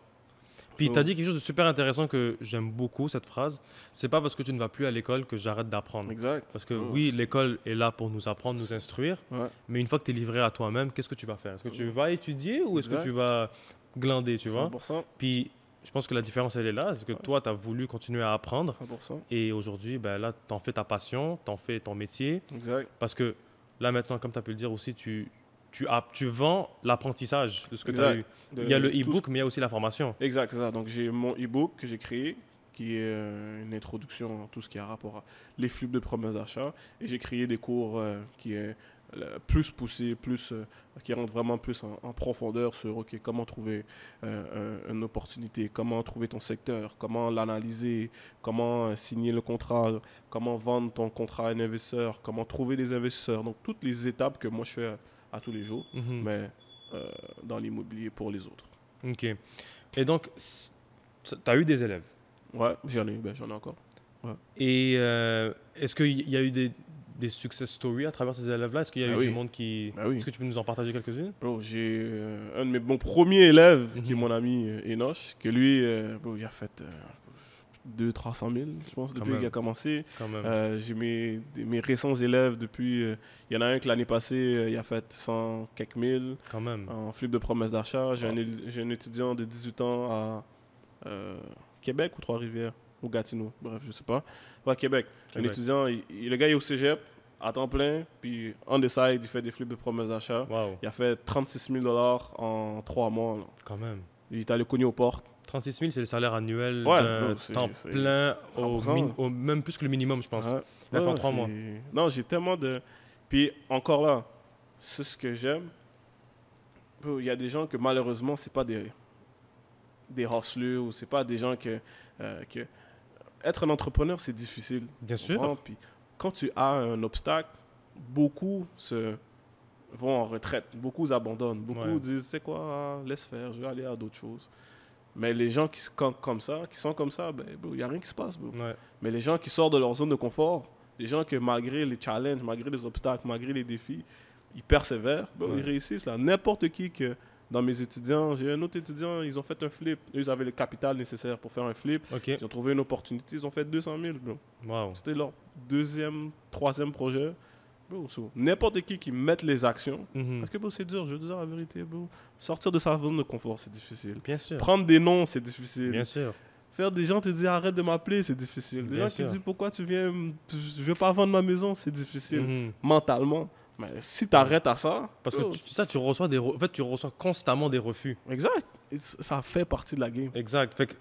Puis So- tu as dit quelque chose de super intéressant que j'aime beaucoup, cette phrase. C'est pas parce que tu ne vas plus à l'école que j'arrête d'apprendre. Exact. Parce que Oh. oui, l'école est là pour nous apprendre, nous instruire. Ouais. Mais une fois que tu es livré à toi-même, qu'est-ce que tu vas faire? Est-ce que tu vas étudier ou est-ce que Exact. tu vas glander, tu vois? 100%. Puis je pense que la différence, elle est là. C'est que toi, tu as voulu continuer à apprendre. 100%. Et aujourd'hui, ben là, tu en fais ta passion, tu en fais ton métier. Exact. Parce que là, maintenant, comme tu as pu le dire aussi, tu vends l'apprentissage de ce que tu as Exact. eu. De- Il y a le tout ce- e-book, mais il y a aussi la formation. Exact, c'est ça. Donc, j'ai mon e-book que j'ai créé, qui est une introduction à tout ce qui a rapport à les flux de promesses d'achat. Et j'ai créé des cours qui est plus poussés, qui rentrent vraiment plus en profondeur sur ok, comment trouver une opportunité, comment trouver ton secteur, comment l'analyser, comment signer le contrat, comment vendre ton contrat à un investisseur, comment trouver des investisseurs. Donc, toutes les étapes que moi je fais à tous les jours, Mhm. mais dans l'immobilier pour les autres. OK. Et donc, tu as eu des élèves. Ouais, j'en ai encore. Et est-ce qu'il y a eu des success stories à travers ces élèves-là? Est-ce qu'il y a Ben eu oui. du monde qui... Ben oui. Est-ce que tu peux nous en partager quelques-unes? Bro, j'ai un de mon premier élève, qui est Mhm. mon ami Enoch, que lui, bro, il a fait 200-300 000, je pense, Quand depuis même. qu'il a commencé. Quand même. J'ai mes récents élèves depuis. Il y en a un que l'année passée, il a fait 100 quelques mille Quand même. en flip de promesses d'achat. J'ai Wow. un étudiant de 18 ans à Québec ou Trois-Rivières ou Gatineau, bref, je sais pas. Ouais, Québec. Un Québec. étudiant, le gars est au cégep à temps plein, puis on the side, il fait des flips de promesses d'achat. Wow. Il a fait 36 000 en 3 mois. Là. Quand même. Il est allé cogner aux portes. 36 000, c'est le salaire annuel Ouais, d'un bro, c'est- temps c'est plein, 100%. même plus que le minimum, je pense. Ouais. Il a fait en Ouais, 3 mois. Non, j'ai tellement de. Puis encore là, c'est ce que j'aime. Bro, il y a des gens que malheureusement, c'est pas des hustlers ou c'est pas des gens que. Être un entrepreneur, c'est difficile. Bien Tu sûr. comprends? Puis quand tu as un obstacle, beaucoup vont en retraite. Beaucoup abandonnent. Beaucoup Ouais. disent, c'est quoi, laisse faire, je vais aller à d'autres choses. Mais les gens qui sont comme ça, ben, il n'y a rien qui se passe. Bro. Ouais. Mais les gens qui sortent de leur zone de confort, les gens que malgré les challenges, malgré les obstacles, malgré les défis, ils persévèrent, ben, Ouais. ils réussissent. Là. N'importe qui que dans mes étudiants, j'ai un autre étudiant, ils ont fait un flip. Eux, ils avaient le capital nécessaire pour faire un flip. OK. Ils ont trouvé une opportunité, ils ont fait 200 000. Bro. Wow. C'était leur deuxième, troisième projet. Bro, so, n'importe qui mette les actions. Mhm. Parce que bro, c'est dur, je veux dire la vérité. Bro. Sortir de sa zone de confort, c'est difficile. Bien sûr. Prendre des noms, c'est difficile. Bien sûr. Faire des gens te dire arrête de m'appeler, c'est difficile. Des Bien gens sûr. qui disent pourquoi tu viens, je veux pas vendre ma maison, c'est difficile Mhm. mentalement. Mais si tu arrêtes à ça, Parce que bro, tu reçois en fait, tu reçois constamment des refus. exact, et ça fait partie de la game. Exact. Fait que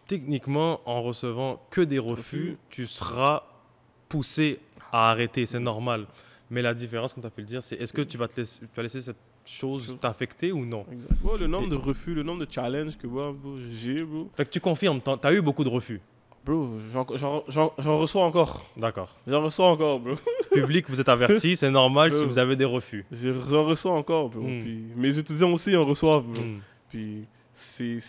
techniquement, en recevant que des refus, Refus. tu seras poussé à arrêter. C'est normal. Mais la différence, comme tu as pu le dire, c'est est-ce que tu vas laisser cette chose t'affecter ou non? Exact. Ouais, le nombre de refus, le nombre de challenges que bro, j'ai, bro. Fait que tu confirmes, tu as eu beaucoup de refus. Bro, j'en reçois encore. D'accord. J'en reçois encore, bro. Public, vous êtes averti, c'est normal si Bro. vous avez des refus. J'en reçois encore, bro. Mm. Puis mes étudiants aussi en reçoivent, bro. Hmm. Puis c'est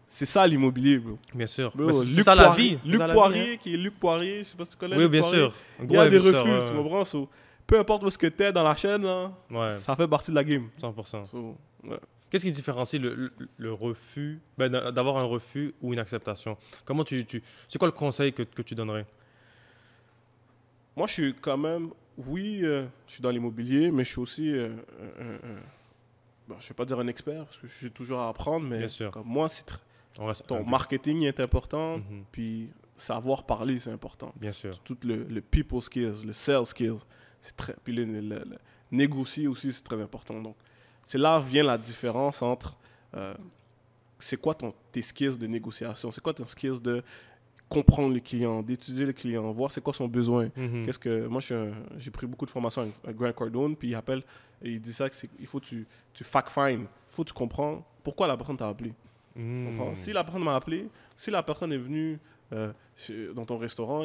ça l'immobilier, bro. Bien sûr. Bro, Mais c'est Luc ça la Poirier- vie. C'est Luc ça la vie, Poirier, qui est Luc Poirier, je sais pas si tu connais hein. Oui, Luc bien Poirier. sûr. Il y a des investisseur, refus, tu ouais. comprends? So, peu importe où est-ce que t'es dans la chaîne, là, Ouais, ça fait partie de la game. 100%. So, ouais. Qu'est-ce qui différencie le refus, ben, d'avoir un refus ou une acceptation? Comment c'est quoi le conseil que tu donnerais? Moi, je suis quand même, oui, je suis dans l'immobilier, mais je suis aussi, bon, je ne vais pas dire un expert, parce que je suis toujours à apprendre, mais Bien sûr. comme moi, On reste ton humble. marketing est important, Mhm. puis savoir parler, c'est important. Bien sûr. Tout le people skills, le sales skills, c'est très, puis le négocier aussi, c'est très important. Donc, c'est là vient la différence entre, c'est quoi tes skills de négociation, c'est quoi tes skills de comprendre le client, d'étudier le client, voir c'est quoi son besoin. Mhm. Qu'est-ce que moi j'ai pris beaucoup de formations avec Grant Cardone, puis il dit ça que il faut que tu fact-find, il faut que tu comprends pourquoi la personne t'a appelé. Mhm. Comprends? Si la personne m'a appelé, si la personne est venue dans ton restaurant,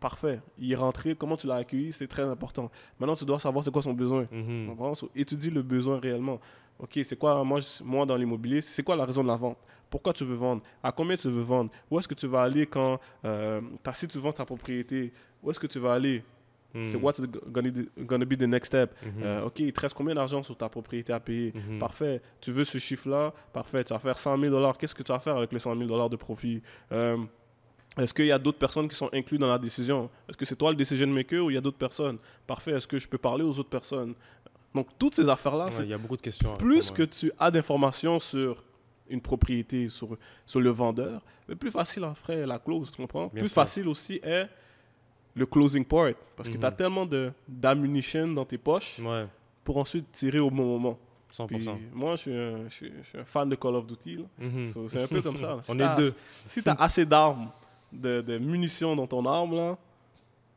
parfait, il est rentré, comment tu l'as accueilli, c'est très important. Maintenant, tu dois savoir c'est quoi son besoin. Mhm. Comprends? So, étudie le besoin réellement. Ok, c'est quoi, moi dans l'immobilier, c'est quoi la raison de la vente? Pourquoi tu veux vendre? À combien tu veux vendre? Où est-ce que tu vas aller quand, si tu vends ta propriété, où est-ce que tu vas aller? Mhm. C'est what's gonna be the next step? Mhm. Ok, il te reste combien d'argent sur ta propriété à payer? Mhm. Parfait. Tu veux ce chiffre-là? Parfait. Tu vas faire 100 000 $. Qu'est-ce que tu vas faire avec les 100 000 $ de profit? Est-ce qu'il y a d'autres personnes qui sont incluses dans la décision? Est-ce que c'est toi le decision maker ou il y a d'autres personnes? Parfait. Est-ce que je peux parler aux autres personnes? Donc, toutes ces affaires-là, Ouais, c'est il y a beaucoup de questions. à plus répondre, que tu as d'informations sur une propriété, sur le vendeur, mais plus facile après la close, tu comprends? Bien Plus sûr. facile aussi est le closing part, parce que Mhm. tu as tellement d'ammunition dans tes poches Ouais, pour ensuite tirer au bon moment. 100%. Puis moi, je suis un fan de Call of Duty. Là. Mhm. So, c'est un peu comme ça. là. On est deux. Si tu as assez d'armes, de munitions dans ton arme, là,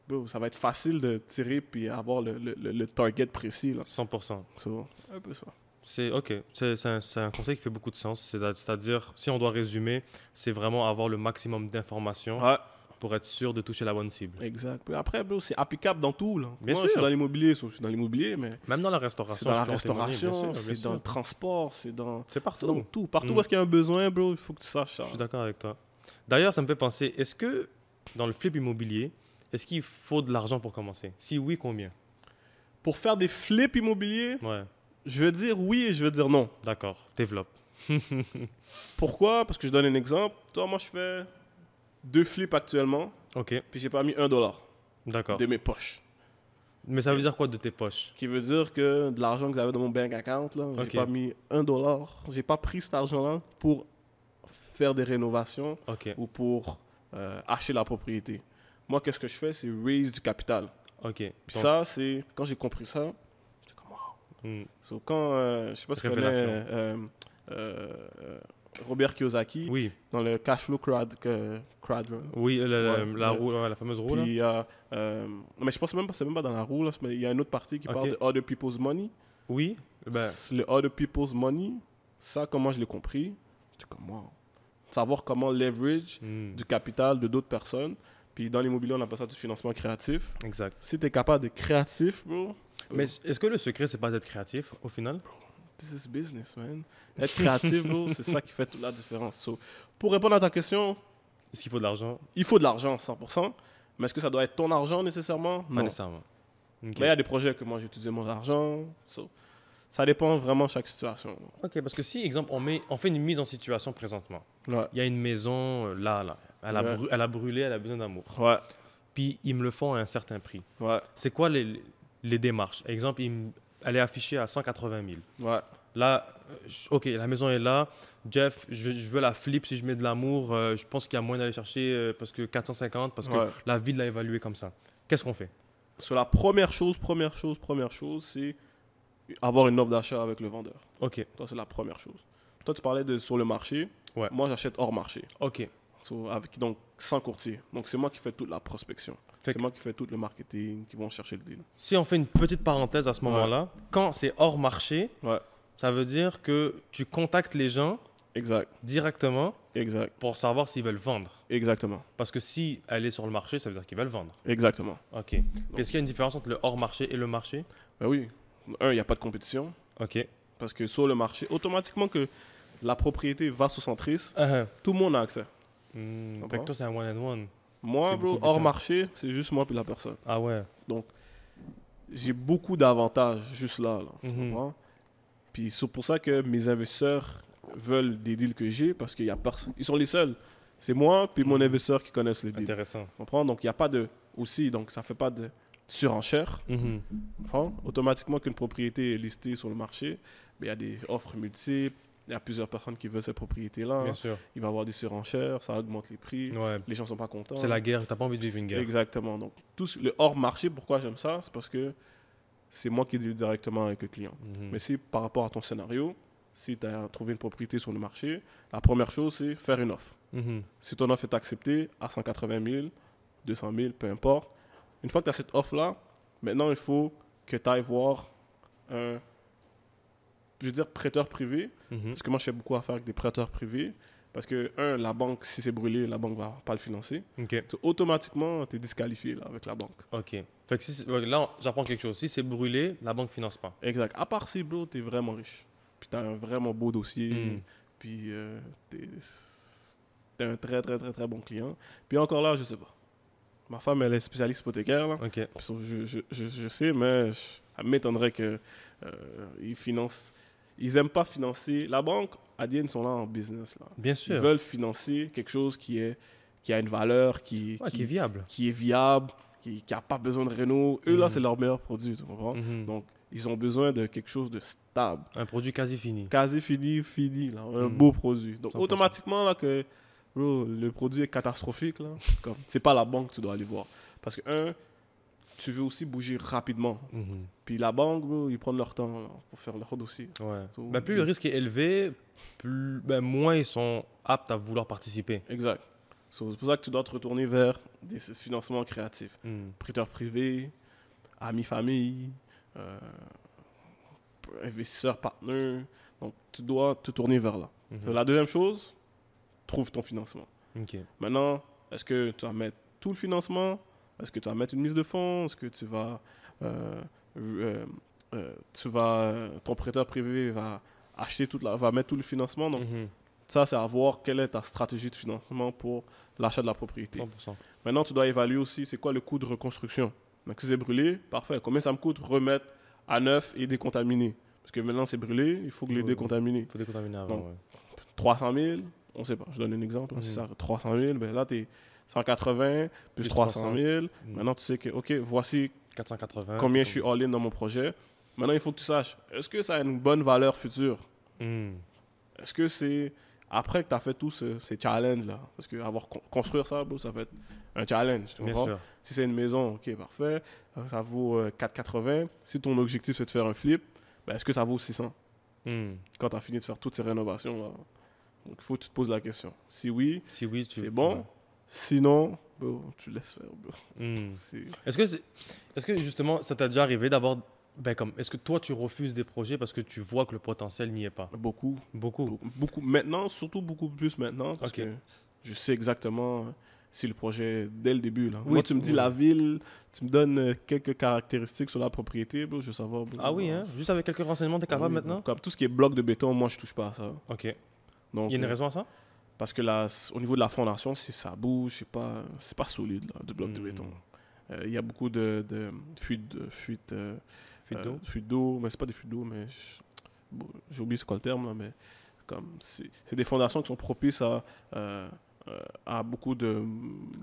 bro, ça va être facile de tirer puis avoir le target précis. Là. 100%. So, un peu ça. C'est OK. C'est un conseil qui fait beaucoup de sens. C'est-à-dire, si on doit résumer, c'est vraiment avoir le maximum d'informations Ouais, pour être sûr de toucher la bonne cible. exact. Puis après, bro, c'est applicable dans tout. Là. Bien moi, sûr. je suis dans l'immobilier, so, je suis dans l'immobilier, mais Même dans la restauration. c'est dans la je peux en témoigner, bien restauration, sûr, c'est bien dans sûr. le transport, c'est C'est partout. dans tout. Partout Mm. où est-ce qu'il y a un besoin, bro, il faut que tu saches ça. Je suis d'accord avec toi. D'ailleurs, ça me fait penser, est-ce que dans le flip immobilier, Est-ce qu'il faut de l'argent pour commencer? Si oui, combien? Pour faire des flips immobiliers, Ouais, je veux dire oui et je veux dire non. d'accord. Développe. Pourquoi? Parce que je donne un exemple. Toi, moi, je fais 2 flips actuellement, Ok, puis j'ai pas mis $1 d'accord. de mes poches. Mais ça veut dire quoi de tes poches? Qui veut dire que de l'argent que j'avais dans mon bank account, là, Ok. j'ai pas mis $1. J'ai pas pris cet argent-là pour faire des rénovations Ok, ou pour acheter la propriété. Moi, qu'est-ce que je fais? C'est raise du capital. ok. Puis Donc, ça, c'est quand j'ai compris ça, j'étais comme wow. hmm, So, quand, je sais pas si tu connais Révélation. Robert Kiyosaki Oui, dans le cash flow quadrant. oui, la Ouais. roue, ouais, la fameuse roue, là. Puis, mais je pense même pas, c'est même pas dans la roue, là, mais il y a une autre partie qui Ok. parle de other people's money. Oui, ben, Le other people's money, ça, comment je l'ai compris, j'étais comme wow. Savoir comment leverage hmm, du capital de d'autres personnes. Puis dans l'immobilier, on appelle ça du financement créatif. exact. Si tu es capable d'être créatif, bro, Mais est-ce que le secret, c'est pas d'être créatif, au final? this is business, man. Être créatif, bro, c'est ça qui fait toute la différence. So, pour répondre à ta question, Est-ce qu'il faut de l'argent? il faut de l'argent, 100%. Mais est-ce que ça doit être ton argent nécessairement? Pas Non. nécessairement. Ok. Mais il y a des projets que moi, j'ai utilisé mon argent. So, ça dépend vraiment de chaque situation. Ok, parce que si, exemple, on fait une mise en situation présentement. Ouais. Il y a une maison, là. Ouais. Elle a brûlé, elle a besoin d'amour. Ouais. Puis, ils me le font à un certain prix. Ouais. C'est quoi les démarches? Exemple, elle est affichée à 180 000. Ouais. Là, ok, la maison est là. Jeff, je veux la flip si je mets de l'amour. Je pense qu'il y a moyen d'aller chercher parce que 450, parce que Ouais. la ville l'a évalué comme ça. Qu'est-ce qu'on fait? Sur la première chose, c'est avoir une offre d'achat avec le vendeur. Ok, Ça, c'est la première chose. Toi, tu parlais de sur le marché. Ouais. Moi, j'achète hors marché. ok. Avec, donc, sans courtier. Donc, c'est moi qui fais toute la prospection. Fait C'est que- moi qui fais tout le marketing, qui vont chercher le deal. Si on fait une petite parenthèse à ce moment-là, quand c'est hors marché, Ouais, ça veut dire que tu contactes les gens exact, directement exact, pour savoir s'ils veulent vendre. exactement, Parce que si elle est sur le marché, ça veut dire qu'ils veulent vendre. exactement. Ok. Puis est-ce qu'il y a une différence entre le hors marché et le marché? Ben oui, il n'y a pas de compétition. Ok. Parce que sur le marché, automatiquement que la propriété va sous Centris, tout le monde a accès. Fait que toi, c'est un one-on-one. Moi, C'est bro, beaucoup plus hors simple. marché, c'est juste moi et la personne. Ah ouais. Donc, j'ai beaucoup d'avantages juste là. Tu Mhm. comprends? Puis c'est pour ça que mes investisseurs veulent des deals que j'ai parce qu'il y a ils sont les seuls. C'est moi puis mon investisseur qui connaissent les deals. Intéressant. Tu comprends? Donc, il n'y a pas de... Aussi, donc ça fait pas de surenchère. Mhm. Tu comprends? Automatiquement qu'une propriété est listée sur le marché, ben, il y a des offres multiples. Il y a plusieurs personnes qui veulent cette propriété-là. Bien sûr. Il va y avoir des surenchères, ça augmente les prix. Ouais. Les gens ne sont pas contents. C'est la guerre. T'as pas envie de vivre une guerre. Exactement. Donc, le hors marché, pourquoi j'aime ça? C'est parce que c'est moi qui deal directement avec le client. Mhm. Mais si par rapport à ton scénario, si tu as trouvé une propriété sur le marché, la première chose, c'est faire une offre. Mhm. Si ton offre est acceptée à 180 000, 200 000, peu importe, une fois que tu as cette offre-là, maintenant, il faut que tu ailles voir un, je veux dire, prêteur privé. Mhm. Parce que moi, je fais beaucoup affaire avec des prêteurs privés. Parce que, la banque, si c'est brûlé, la banque va pas le financer. Ok. Donc, automatiquement, tu es disqualifié là, avec la banque. Ok. Fait que là, j'apprends quelque chose. Si c'est brûlé, la banque finance pas. Exact. À part si, bro, tu es vraiment riche. Puis tu as un vraiment beau dossier. Mm. Puis tu es un très, très, très, très bon client. Puis encore là, je sais pas. Ma femme, elle est spécialiste hypothécaire. Là. Ok. Puis je sais, mais elle m'étonnerait que ils financent. Ils aiment pas financer. La banque, ADN sont là en business. Là. Bien Ils sûr. veulent financer quelque chose qui a une valeur, Ouais, qui est viable. qui est viable, qui n'a pas besoin de réno. Eux, là, Mhm. c'est leur meilleur produit, tu comprends? Mhm. Donc, ils ont besoin de quelque chose de stable. Un produit quasi fini. Quasi fini, là, un Mhm. beau produit. Donc, 100%. automatiquement, là, que bro, le produit est catastrophique, là, comme, c'est pas la banque que tu dois aller voir. Parce que, tu veux aussi bouger rapidement. Mhm. Puis la banque, bro, ils prennent leur temps là, pour faire leur dossier. Ouais. So, Ben, plus le risque est élevé, moins ils sont aptes à vouloir participer. Exact. So, c'est pour ça que tu dois te retourner vers des financements créatifs. Mhm. Prêteurs privés, amis, famille, investisseurs, partenaires. Donc, tu dois te tourner vers là. Mhm. Donc, la deuxième chose, trouve ton financement. Ok. Maintenant, est-ce que tu vas mettre tout le financement? Est-ce que tu vas mettre une mise de fonds? Est-ce que ton prêteur privé va va mettre tout le financement? Donc, Mhm. ça, c'est à voir quelle est ta stratégie de financement pour l'achat de la propriété. 100%. Maintenant, tu dois évaluer aussi c'est quoi le coût de reconstruction. Donc, si c'est brûlé, parfait. Combien ça me coûte remettre à neuf et décontaminer? Parce que maintenant, c'est brûlé, il faut que les décontaminer. Il faut décontaminer avant, Donc, ouais. 300 000, on ne sait pas. Je donne un exemple. Si ça 300 000, ben là, tu es 180 plus 300 000. Maintenant, tu sais que, OK, voici 480. combien je suis all-in dans mon projet. Maintenant, il faut que tu saches, est-ce que ça a une bonne valeur future? Est-ce que c'est après que tu as fait tous ces challenges-là? Parce que construire ça, bro, ça fait un challenge. Tu comprends? sûr. Si c'est une maison, OK, parfait. Ça vaut 4,80. Si ton objectif, c'est de faire un flip, ben, est-ce que ça vaut 600? Quand tu as fini de faire toutes ces rénovations-là. Donc, il faut que tu te poses la question. Si oui, Si oui, c'est bon. Ouais. Sinon, bro, tu laisses faire. Bro. Est-ce que justement, ça t'a déjà arrivé d'avoir... est-ce que toi, tu refuses des projets parce que tu vois que le potentiel n'y est pas? Beaucoup. Beaucoup. Maintenant, surtout beaucoup plus maintenant, parce que je sais exactement si le projet dès le début. Là. Oui, moi, tu me dis la ville, tu me donnes quelques caractéristiques sur la propriété, bro, je veux savoir. Bro, ah oui, hein? Juste avec quelques renseignements, t'es capable maintenant? Comme tout ce qui est bloc de béton, moi, je touche pas à ça. OK. Donc, il y a une raison à ça? Parce que là, au niveau de la fondation, ça bouge, c'est pas solide, là, du bloc de béton. Il y a beaucoup de fuites d'eau, mais c'est pas des fuites d'eau, mais j'ai oublié c'est quoi le terme, là, mais comme c'est des fondations qui sont propices à beaucoup de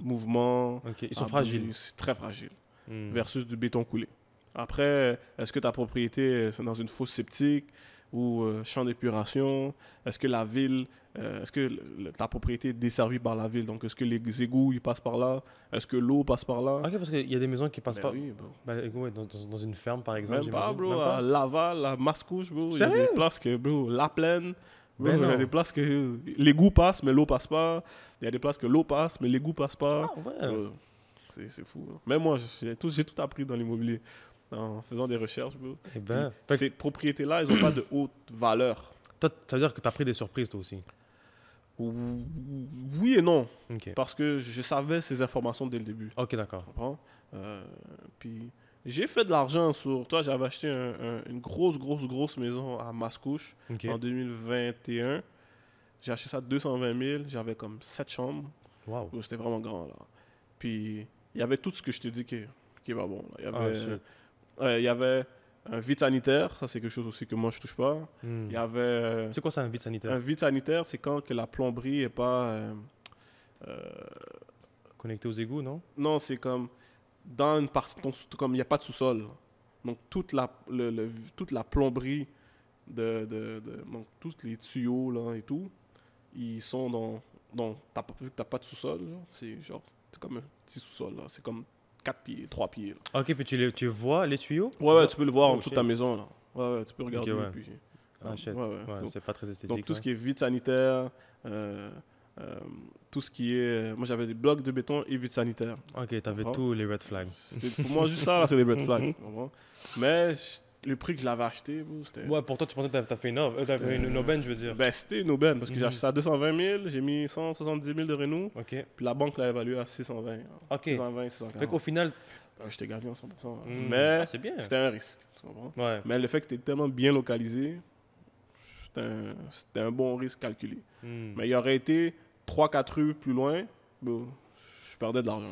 mouvements. OK. Ils sont fragiles. C'est très fragile, versus du béton coulé. Après, est-ce que ta propriété c'est dans une fosse septique ou champ d'épuration? Est-ce que la ville, est-ce que ta propriété est desservie par la ville? Donc, est-ce que les égouts ils passent par là? Est-ce que l'eau passe par là? OK, parce qu'il y a des maisons qui passent pas. Oui, bro. Dans une ferme, par exemple. Même pas, bro. Même pas? À Laval, à Mascouche, bro. Il y a Sérieux? des places que, bro, La Plaine. Bro, Ben il y a non. des places que l'égout passe, mais l'eau passe pas. Il y a des places que l'eau passe, mais l'égout passe pas. Ah ouais. Bro, c'est fou. Hein. Même moi, j'ai tout appris dans l'immobilier. En faisant des recherches, bro. Eh ben, Puis, ces propriétés-là, elles n'ont pas de haute valeur. toi, ça veut dire que tu as pris des surprises, toi aussi. Oui et non. OK. Parce que je savais ces informations dès le début. OK, d'accord. Tu comprends? Puis j'ai fait de l'argent sur... Toi, j'avais acheté une grosse maison à Mascouche OK. en 2021. J'ai acheté ça à 220 000. J'avais comme 7 chambres. Wow. C'était vraiment grand, là. Puis il y avait tout ce que je te dis qui est pas bon. Là. Il y avait un vide sanitaire. Ça, c'est quelque chose aussi que moi, je touche pas. Il y avait... C'est quoi ça, un vide sanitaire? Un vide sanitaire, c'est quand que la plomberie est pas... Connecté aux égouts, non? Non, c'est comme dans une partie, comme il n'y a pas de sous-sol. Donc toute la plomberie donc tous les tuyaux là et tout, ils sont vu que t'as pas de sous-sol, c'est comme un petit sous-sol là, c'est comme 4 pieds, 3 pieds. Là. OK, puis tu vois les tuyaux? Ouais, tu peux le voir en Oh, dessous de shit. ta maison là. Ouais, tu peux regarder. Ok, ouais. Puis, Ah, shit. ouais, Ouais, c'est pas très esthétique. donc tout ce qui est vide sanitaire, tout ce qui est... Moi, j'avais des blocs de béton et vide sanitaire. OK, t'avais tous les red flags. Pour moi, juste ça, là, c'est des red flags. Mais le prix que je l'avais acheté, c'était... Ouais, pour toi, tu pensais que t'as fait une aubaine, je veux dire. Ben, c'était une aubaine, parce que j'ai acheté ça à 220 000, j'ai mis 170 000 de Renault, OK. puis la banque l'a évalué à 620. OK. 620, 640. Fait qu'au final... J'étais gagnant 100%. Mais c'est bien. c'était un risque, tu comprends? Ouais. Mais le fait que c'était tellement bien localisé, c'était un bon risque calculé. Mais il aurait été 3-4 rues plus loin, bon, je perdais de l'argent.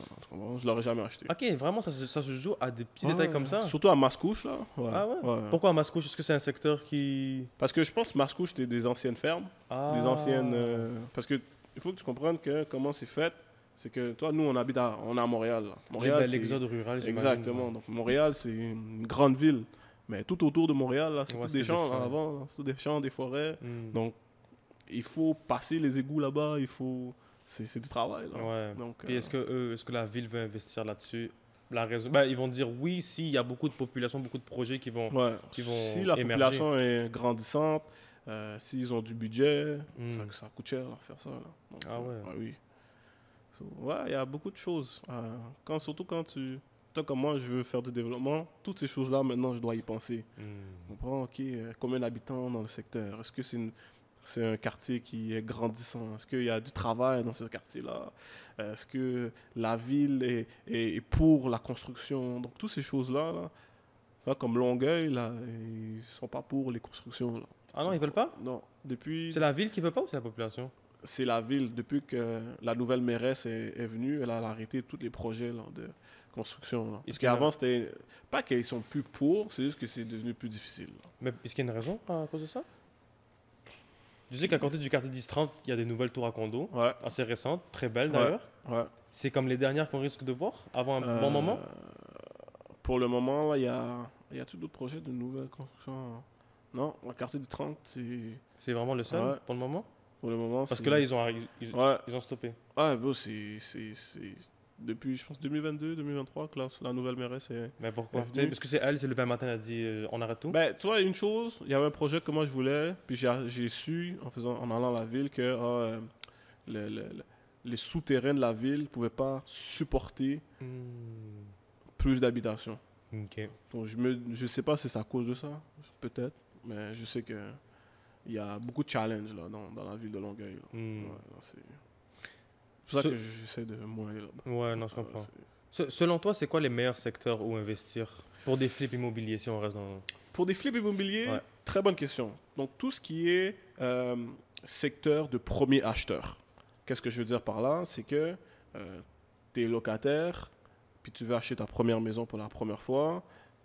Je l'aurais jamais acheté. OK, vraiment, ça se joue à des petits détails comme ça? Surtout à Mascouche, là. Ouais. Ah ouais? Pourquoi à Mascouche? Est-ce que c'est un secteur qui... Parce que je pense que Mascouche, c'était des anciennes fermes. Des anciennes... Parce que il faut que tu comprennes que comment c'est fait. C'est que, toi, nous, on est à Montréal. Là. Montréal, c'est l'exode rural, j'imagine. Exactement. Donc, Montréal, c'est une grande ville. Mais tout autour de Montréal, là, c'est tout des champs là, avant. C'est des champs, des forêts. Donc, il faut passer les égouts là-bas. C'est du travail. Là. Ouais. Donc, puis est-ce que la ville veut investir là-dessus? La raison... ils vont dire oui s'il y a beaucoup de population, beaucoup de projets qui vont si la émerger. population est grandissante, s'ils ont du budget, ça coûte cher leur faire ça. Là. Donc, oui. Il y a beaucoup de choses. Surtout quand toi comme moi, je veux faire du développement, toutes ces choses-là, maintenant, je dois y penser. On prend, combien d'habitants dans le secteur? Est-ce que c'est un quartier qui est grandissant? Est-ce qu'il y a du travail dans ce quartier-là? Est-ce que la ville est pour la construction? Donc, toutes ces choses-là, là, comme Longueuil, là, ils ne sont pas pour les constructions. Là. Ah non, ils veulent pas? Non. Depuis... C'est la ville qui veut pas ou c'est la population? c'est la ville, depuis que la nouvelle mairesse est venue, elle a arrêté tous les projets là, de construction. Là. Parce qu'avant, c'était pas qu'ils sont plus pour, c'est juste que c'est devenu plus difficile. Là. Mais est-ce qu'il y a une raison à cause de ça? Je sais qu'à côté du quartier 10-30, il y a des nouvelles tours à condos, Ouais, assez récentes, très belles d'ailleurs. ouais. C'est comme les dernières qu'on risque de voir avant un bon moment? Pour le moment, là, il y a-tu d'autres projets de nouvelles constructions? Non, le quartier du 30, c'est... C'est vraiment le seul Ouais. pour le moment? Pour le moment, Parce c'est... que là, Ouais, ils ont stoppé. ouais, bro, c'est depuis, je pense, 2022, 2023 que la nouvelle mairesse est... Mais pourquoi? est venue. Parce que c'est elle, c'est le matin, elle a dit on arrête tout? Ben, tu vois, une chose, il y avait un projet que moi je voulais, puis j'ai su, en allant à la ville, que le- le- le- les souterrains de la ville ne pouvaient pas supporter Hmm. plus d'habitations. Ok. Donc, je sais pas si c'est à cause de ça, peut-être, mais je sais que il y a beaucoup de challenges là, dans la ville de Longueuil. Là. Hmm. Ouais, là, c'est pour ça Ce- que j'essaie de moins aller là-bas. Ouais, non, je comprends. C'est- Selon toi, c'est quoi les meilleurs secteurs où investir pour des flips immobiliers si on reste dans... Pour des flips immobiliers, Ouais. très bonne question. Donc, tout ce qui est secteur de premier acheteur. Qu'est-ce que je veux dire par là? C'est que tu es locataire, puis tu veux acheter ta première maison pour la première fois,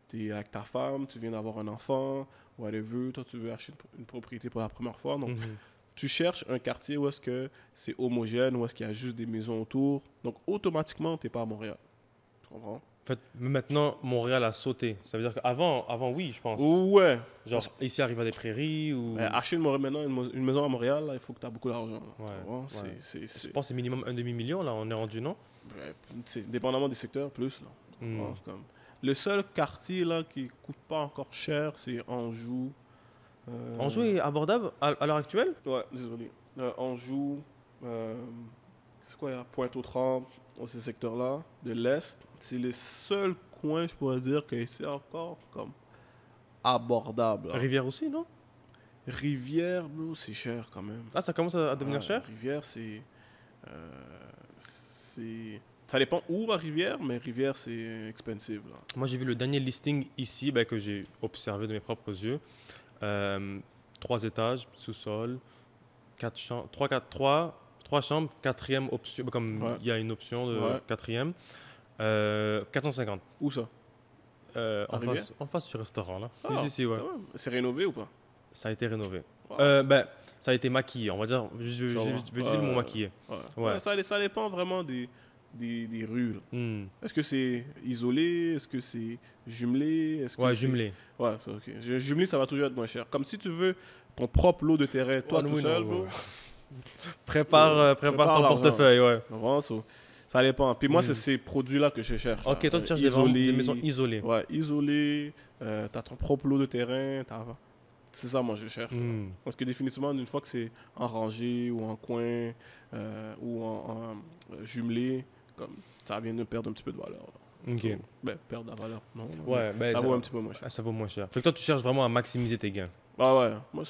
tu es avec ta femme, tu viens d'avoir un enfant, whatever, toi tu veux acheter une propriété pour la première fois. Donc, Mhm. tu cherches un quartier où est-ce que c'est homogène, où est-ce qu'il y a juste des maisons autour. Donc, automatiquement, tu n'es pas à Montréal. Tu comprends? En fait, maintenant, Montréal a sauté. Ça veut dire qu'avant, oui, je pense. Ouais. Genre, ici arrive à des prairies ou... Acheter maintenant une maison à Montréal, là, il faut que tu aies beaucoup d'argent. là. Ouais, Tu vois? ouais. C'est- Je pense que c'est minimum un demi-million, là, on est rendu, non? Ouais, c'est dépendamment des secteurs, plus. Là. Hmm. Ouais, comme- Le seul quartier là, qui coûte pas encore cher, c'est Anjou. Anjou est abordable à l'heure actuelle? Ouais, désolé. Anjou, c'est quoi, il y a Pointe-aux-Trembles, dans ces secteurs-là, de l'Est. C'est les seuls coins, je pourrais dire, que c'est encore comme abordable. Là. Rivière aussi, non? Rivière, bro, c'est cher quand même. Ah, ça commence à devenir Ouais, cher? Rivière, ça dépend où à Rivière, mais Rivière, c'est expensive. Là. Moi, j'ai vu le dernier listing ici, ben, que j'ai observé de mes propres yeux. 3 étages, sous-sol, 4 chambres, 3 chambres, quatrième option, ben, comme Ouais. il y a une option de Ouais. quatrième. 450. Où ça? À Rivière? En face du restaurant, là. Ah, Juste ici, ouais. quand même. C'est rénové ou pas? Ça a été rénové. Wow. Ben, ça a été maquillé, on va dire. Je vois. vais utiliser le mot maquillé. Ouais. Ouais. Ouais, ça dépend vraiment des rues. Là. Hmm. Est-ce que c'est isolé? Est-ce que c'est jumelé? Est-ce que Ouais, c'est- jumelé. Ouais, c'est ok. Jumelé, ça va toujours être moins cher. Comme si tu veux ton propre lot de terrain, toi Ouais, tout oui, seul, non, bro. ouais. Prépare ton l'argent. portefeuille, ouais. Vraiment, ça dépend. Puis moi, Mm. c'est ces produits-là que je cherche. Ok, là. toi, tu cherches Isolé. des maisons isolées. Ouais, isolé. T'as ton propre lot de terrain. C'est ça, moi, je cherche. là. Hmm. Parce que définitivement, une fois que c'est en rangée ou en coin ou jumelé, comme, ça vient de perdre un petit peu de valeur. Là. Ok. Ben, perdre de la valeur, non. Ouais, ben, ça vaut un petit peu moins cher. ah, ça vaut moins cher. Fait que toi, tu cherches vraiment à maximiser tes gains. Ah ouais, moi,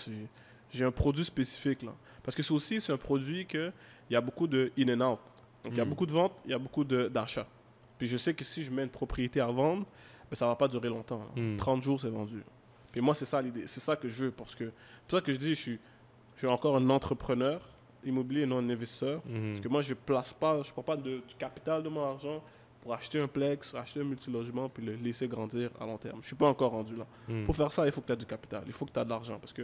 j'ai un produit spécifique, là. Parce que c'est un produit que il y a beaucoup de in and out. Donc, il y a Mm. beaucoup de ventes, il y a beaucoup d'achats. Puis je sais que si je mets une propriété à vendre, ben, ça va pas durer longtemps. Là. Mm. 30 jours, c'est vendu. Puis moi, c'est ça l'idée. C'est ça que je veux. C'est pour ça que je dis, je suis encore un entrepreneur immobilier et non un investisseur. Mhm. Parce que moi, je prends pas du capital de mon argent pour acheter un plex, acheter un multilogement, puis le laisser grandir à long terme. Je suis pas encore rendu là. Hmm. Pour faire ça, il faut que tu aies du capital, il faut que tu aies de l'argent. Parce que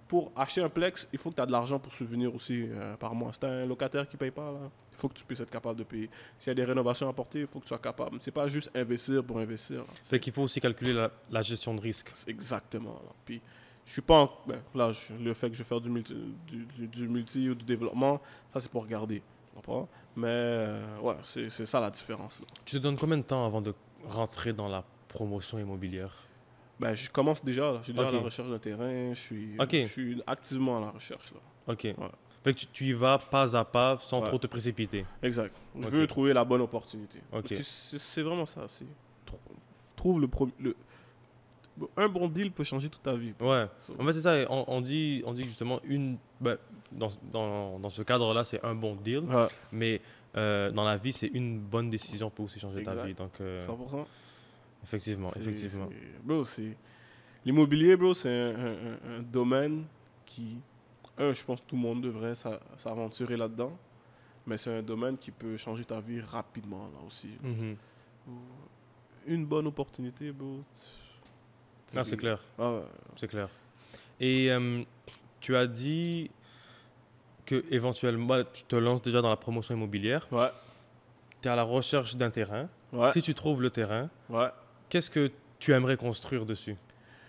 pour acheter un plex, il faut que tu aies de l'argent pour subvenir aussi par mois. Si tu un locataire qui ne paye pas, là, il faut que tu puisses être capable de payer. S'il y a des rénovations à apporter, il faut que tu sois capable. C'est pas juste investir pour investir. Là. Fait qu'il faut aussi calculer la gestion de risque. C'est exactement. Là. Puis, je suis pas là, le fait que je vais faire du multi ou du développement, ça c'est pour regarder. Tu comprends? Mais ouais, c'est ça la différence. Là. Tu te donnes combien de temps avant de rentrer dans la promotion immobilière? Ben, je commence déjà. Là. Je suis déjà Ok. à la recherche d'un terrain. Ok. Je suis activement à la recherche. Là. Ok. Fait que tu y vas pas à pas sans Ouais. trop te précipiter. Exact. Je Ok. veux trouver la bonne opportunité. Ok. Parce que c'est vraiment ça. Trouve un bon deal peut changer toute ta vie. Ouais. So, En fait, c'est ça. On dit que justement, dans ce cadre-là, c'est un bon deal. ouais, Mais dans la vie, c'est une bonne décision pour aussi changer ta Exact. vie. Donc, 100%. effectivement. Bro, l'immobilier, bro, c'est un domaine qui Je pense que tout le monde devrait s'aventurer là-dedans. Mais c'est un domaine qui peut changer ta vie rapidement, là aussi. Mhm. Une bonne opportunité, bro. Ah, c'est clair. Ah ouais. C'est clair. Et tu as dit que éventuellement tu te lances déjà dans la promotion immobilière. Ouais. Tu es à la recherche d'un terrain. Ouais. Si tu trouves le terrain, Ouais. qu'est-ce que tu aimerais construire dessus?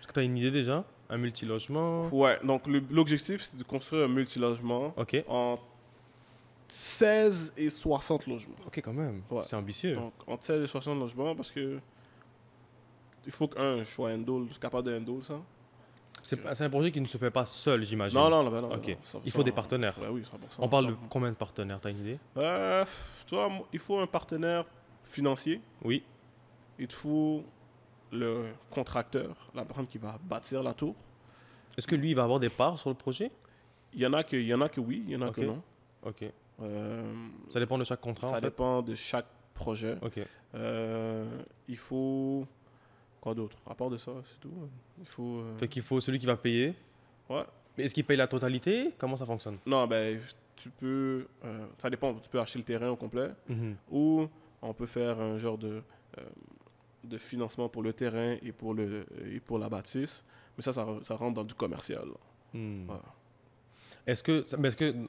Est-ce que tu as une idée déjà? Un multilogement? Ouais. Donc, l'objectif, c'est de construire un multilogement Ok. en 16 et 60 logements. Ok, quand même. Ouais. C'est ambitieux. Donc, entre 16 et 60 logements, parce que il faut qu'un soit capable de handle ça. C'est un projet qui ne se fait pas seul, j'imagine. Non. Ok. Non, ça- Il faut des partenaires. Ouais, oui, 100%. On parle de combien de partenaires? Tu as une idée? Tu vois, il faut un partenaire financier. Oui. Il te faut le contracteur, la personne qui va bâtir la tour. Est-ce que lui, il va avoir des parts sur le projet? Il y en a que oui, il y en a Ok. que non. Ok. Euh, Ça dépend de chaque contrat, ça en fait? dépend de chaque projet. Ok. Il faut... Quoi d'autre? À part de ça, c'est tout. Il faut... Fait qu'il faut celui qui va payer. Ouais. Mais est-ce qu'il paye la totalité? Comment ça fonctionne? Non, ben, tu peux... ça dépend. Tu peux acheter le terrain au complet Mhm. ou on peut faire un genre de financement pour le terrain et pour la bâtisse. Mais ça rentre dans du commercial. Hmm. Ouais. Est-ce que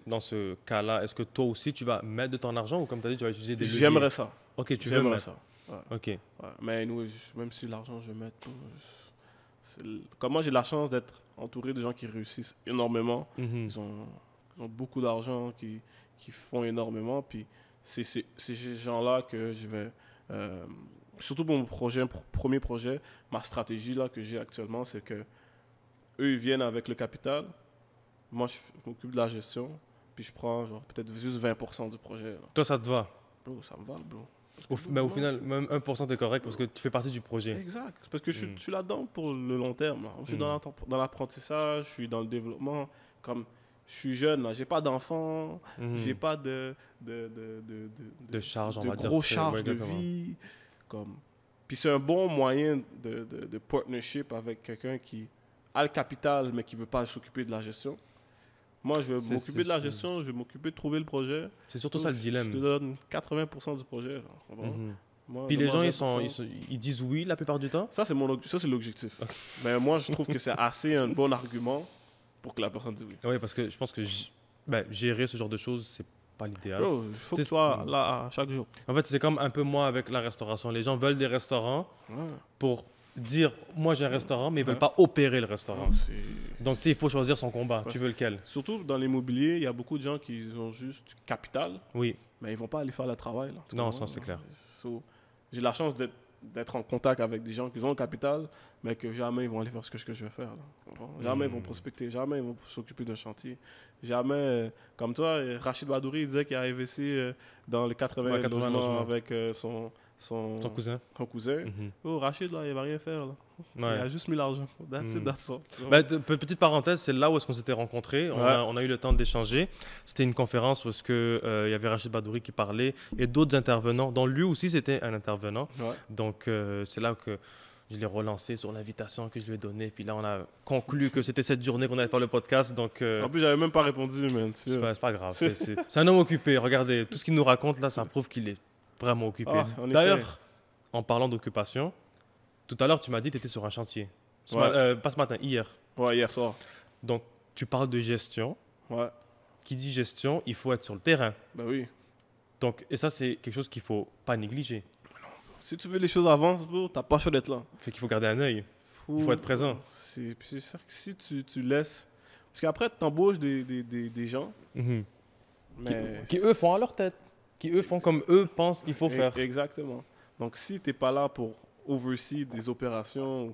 dans ce cas-là, est-ce que toi aussi tu vas mettre de ton argent ou comme tu as dit, tu vas utiliser des leviers? J'aimerais ça. Ok, tu veux J'aimerais mettre. ça. Ouais. Ok. Ouais. Mais nous, même si l'argent je mets pas, comme moi j'ai la chance d'être entouré de gens qui réussissent énormément. Mhm. Ils ont beaucoup d'argent, qui font énormément. Puis c'est ces gens-là que je vais... surtout pour mon premier projet, ma stratégie là, que j'ai actuellement, c'est que eux ils viennent avec le capital. Moi, je m'occupe de la gestion. Puis je prends genre peut-être juste 20% du projet. Là. Toi, ça te va? Bro, ça me va, bro. Mais au final, même 1% est correct parce que tu fais partie du projet. Exact. Parce que je suis là-dedans pour le long terme. Là. Je suis dans l'apprentissage, je suis dans le développement. Comme je suis jeune, là, j'ai pas d'enfants, j'ai pas de charges, on va dire. gros charges Ouais, de exactement. vie. Comme... Puis c'est un bon moyen de partnership avec quelqu'un qui a le capital mais qui veut pas s'occuper de la gestion. Moi, je vais m'occuper de la gestion, je vais m'occuper de trouver le projet. C'est surtout ça le dilemme. Je te donne 80% du projet. Là, comprends? Moi, Puis les gens, demande ils disent oui la plupart du temps? Ça, c'est l'objectif. Mais moi, je trouve que c'est assez un bon argument pour que la personne dise oui. Oui, parce que je pense que gérer ce genre de choses, c'est pas l'idéal. Bro, il faut que tu sois là chaque jour. En fait, c'est comme un peu moi avec la restauration. Les gens veulent des restaurants Ouais. pour dire moi j'ai un restaurant, mais ils veulent Ouais. pas opérer le restaurant. Non, c'est- Donc tu sais, il faut choisir son combat. Ouais. Tu veux lequel? Surtout dans l'immobilier, il y a beaucoup de gens qui ont juste du capital, Oui. mais ils vont pas aller faire le travail. Là. Tu Non, comprends? ça c'est clair. So, j'ai la chance d'être en contact avec des gens qui ont le capital, mais que jamais ils vont aller faire ce que je vais faire. Là. Tu comprends? Jamais ils vont prospecter, jamais ils vont s'occuper d'un chantier. Jamais, comme toi, Rachid Badouri il disait qu'il a investi dans les 80, 80 logements logements. avec son Ton cousin? cousin. Mhm. Oh, Rachid, là, il va rien faire. Là. Il Ouais. a juste mis l'argent. That's it, that's all. Petite parenthèse, c'est là où est-ce qu'on s'était rencontrés. On a eu le temps d'échanger. C'était une conférence où est-ce que, il y avait Rachid Badouri qui parlait et d'autres intervenants, dont lui aussi c'était un intervenant. Ouais. Donc c'est là que je l'ai relancé sur l'invitation que je lui ai donnée. Puis là, on a conclu que c'était cette journée qu'on allait faire le podcast. Donc En plus, j'avais même pas répondu, man. c'est pas grave. C'est un homme occupé. Regardez, tout ce qu'il nous raconte là, ça prouve qu'il est vraiment occupé. Ah, on essaie. D'ailleurs, en parlant d'occupation, tout à l'heure, tu m'as dit que tu étais sur un chantier. Pas ce matin, hier. Ouais, hier soir. Donc, tu parles de gestion. Ouais. Qui dit gestion, il faut être sur le terrain. Ben oui. Donc, et ça, c'est quelque chose qu'il ne faut pas négliger. Si tu veux les choses avancent, bro, t'as pas le choix d'être là. Fait qu'il faut garder un œil. Il faut être présent. C'est sûr que si tu laisses... Parce qu'après, tu embauches des gens, Mhm. mais... Qui, eux, font à leur tête. Qui, eux, font comme eux pensent qu'il faut faire. Exactement. Donc, si tu n'es pas là pour oversee des opérations,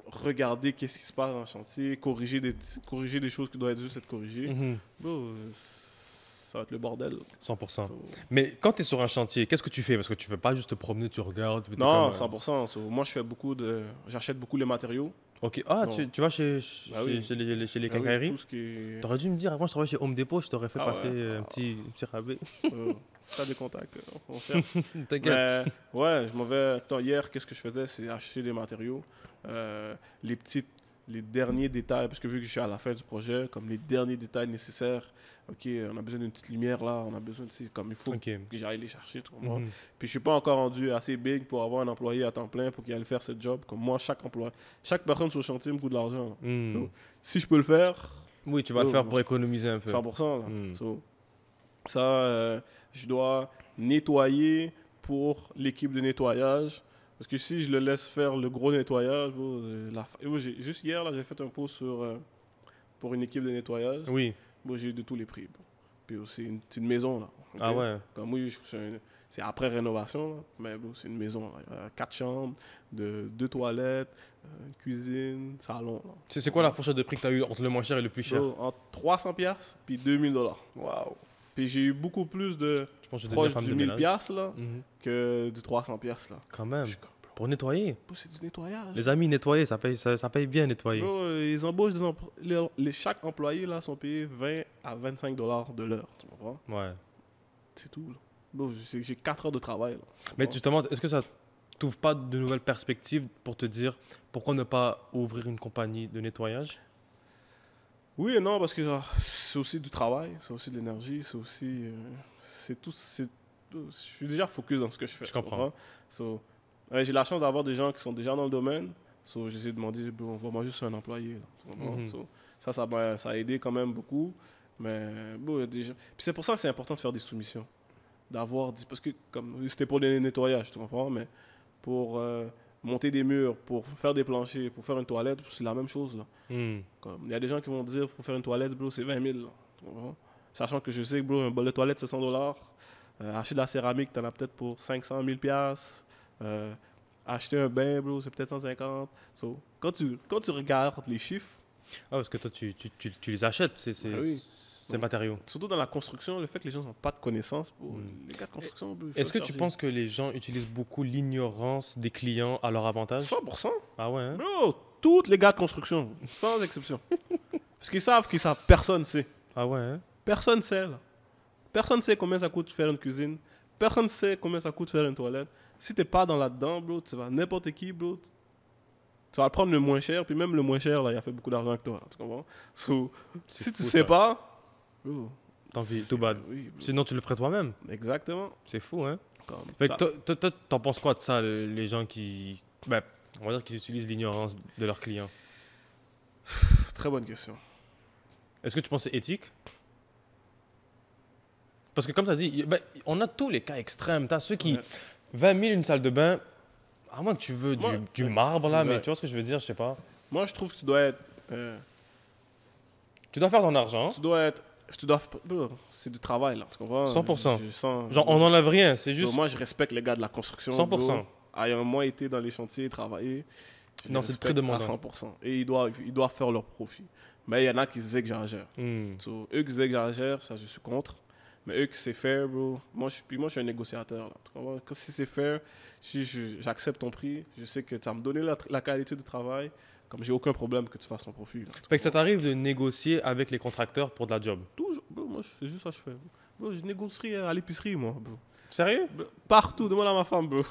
regarder qu'est-ce qui se passe en chantier, corriger des choses qui doivent juste être corrigées, Mhm. bro, ça va être le bordel. 100%. So- Mais quand tu es sur un chantier, qu'est-ce que tu fais? Parce que tu ne veux pas juste te promener, tu regardes. puis t'es Non, comme, 100%. So, moi, j'achète beaucoup les matériaux. Ok. Ah, Non. tu vas chez Bah oui. les Ah oui, quincailleries? tout ce qui est... T'aurais dû me dire, avant je travaillais chez Home Depot, je t'aurais fait Ah passer ouais. un petit rabais. T'as des contacts, on fait. T'inquiète. Mais, ouais, je m'en vais. Attends, hier, qu'est-ce que je faisais? C'est acheter des matériaux. Les petites les derniers détails, parce que vu que je suis à la fin du projet, comme les derniers détails nécessaires, ok, on a besoin d'une petite lumière là, on a besoin de, comme il faut Ok. que j'aille les chercher, tu comprends? Mhm. Puis je suis pas encore rendu assez big pour avoir un employé à temps plein pour qu'il aille faire ce job. Comme moi, chaque personne sur le chantier me coûte de l'argent. Hmm. So, si je peux le faire, Oui, tu vas le Oh, faire non. pour économiser un peu. 100%. Là. Hmm. So, ça, je dois nettoyer pour l'équipe de nettoyage. Parce que si je le laisse faire le gros nettoyage, juste hier, là, j'ai fait un post pour une équipe de nettoyage. Oui. Bon, j'ai eu de tous les prix. Bon. Puis c'est une maison, là. ok? Ah ouais. Comme oui, c'est après rénovation, là, mais bon, c'est une maison. Là. Il y a 4 chambres, 2 toilettes, une cuisine, salon. Là. C'est quoi la fourchette de prix que tu as eu entre le moins cher et le plus cher? Bro, entre 300 piastres puis 2000 dollars. Waouh. Puis j'ai eu beaucoup plus de Je pense que je vais proche devenir femme du de 1000 ménage. piastres là, Mhm. que du 300 piastres là. Quand même. Je suis comme, bro, Pour nettoyer. c'est du nettoyage. Les amis, nettoyer, ça paye bien nettoyer. Bro, ils embauchent chaque employé là sont payés 20 à 25 dollars de l'heure, tu comprends? Ouais. C'est tout. Là. Bro, j'ai 4 heures de travail. Là, tu Mais comprends? justement, est-ce que ça t'ouvre pas de nouvelles perspectives pour te dire pourquoi ne pas ouvrir une compagnie de nettoyage? Oui et non, parce que c'est aussi du travail, c'est aussi de l'énergie, c'est aussi. C'est tout. Je suis déjà focus dans ce que je fais. Je comprends. So, j'ai la chance d'avoir des gens qui sont déjà dans le domaine. So, j'essaie de demander, bon, vraiment juste un employé. Là, tu comprends? Mhm. So, ça a aidé quand même beaucoup. Mais bon, il y a des gens. Puis c'est pour ça que c'est important de faire des soumissions. Parce que comme c'était pour le nettoyage, tu comprends? Mais pour monter des murs, pour faire des planchers, pour faire une toilette, c'est la même chose. Là. Hmm. Comme, il y a des gens qui vont dire pour faire une toilette, bro, c'est 20 000. Là, tu comprends? Sachant que je sais que bro, un bol de toilette, c'est 100 dollars. Acheter de la céramique, t'en as peut-être pour 500 000 piastres. Acheter un bain, bro, c'est peut-être 150. So, quand tu regardes les chiffres, Ah, parce que toi, tu les achètes, Ah oui. ces matériaux. surtout dans la construction, le fait que les gens n'ont pas de connaissances, bro, Mm. les gars de construction, bro, il faut Est-ce que tu charger. penses que les gens utilisent beaucoup l'ignorance des clients à leur avantage? 100%. Ah ouais, hein? Bro, tous les gars de construction, sans exception. Parce qu'ils savent personne sait. Ah ouais, hein? Personne sait, là. Personne sait combien ça coûte faire une cuisine. Personne sait combien ça coûte faire une toilette. Si t'es pas dans là-dedans, bro, tu vas n'importe qui, bro. Tu vas prendre le moins cher, puis même le moins cher, là, il a fait beaucoup d'argent avec toi. Tu comprends? So, C'est si tu fou, sais ça. pas, bro, Tant pis, c'est- tout bad. Oui, bro. Sinon, tu le ferais toi-même. Exactement. C'est fou, hein? Comme Fait ça. que toi, t'en penses quoi de ça, les gens qui... Ben, on va dire qu'ils utilisent l'ignorance de leurs clients. Très bonne question. Est-ce que tu penses que c'est éthique? Parce que comme tu as dit, ben, on a tous les cas extrêmes. Tu as ceux qui... Ouais. 20 000 une salle de bain, à moins que tu veux Moi, du ouais. marbre là, mais Exact. tu vois ce que je veux dire, je sais pas. Moi, je trouve que tu dois être... Tu dois faire ton argent. bro, c'est du travail, là. Tu comprends? 100%. Je sens... Genre, on n'enlève rien, c'est Bro, juste... moi, je respecte les gars de la construction. 100%. Bro. Ayant moi été dans les chantiers, travailler, je Non, les c'est respecte très demandant. à 100%. Et ils doivent faire leur profit. Mais il y en a qui exagèrent. Hmm. So, eux qui exagèrent, ça, je suis contre. Mais eux qui c'est faire, bro, moi, je suis un négociateur. Là. Tu comprends? Si c'est faire, si j'accepte ton prix, je sais que tu vas me donner la qualité du travail, comme j'ai aucun problème que tu fasses ton profit. Là. Tu Fait que ça comprends? t'arrive de négocier avec les contracteurs pour de la job. Toujours, bro, moi, c'est juste ça que je fais. Bro, je négocierai à l'épicerie, moi, bro. Sérieux? Bro, partout, demande à ma femme, bro.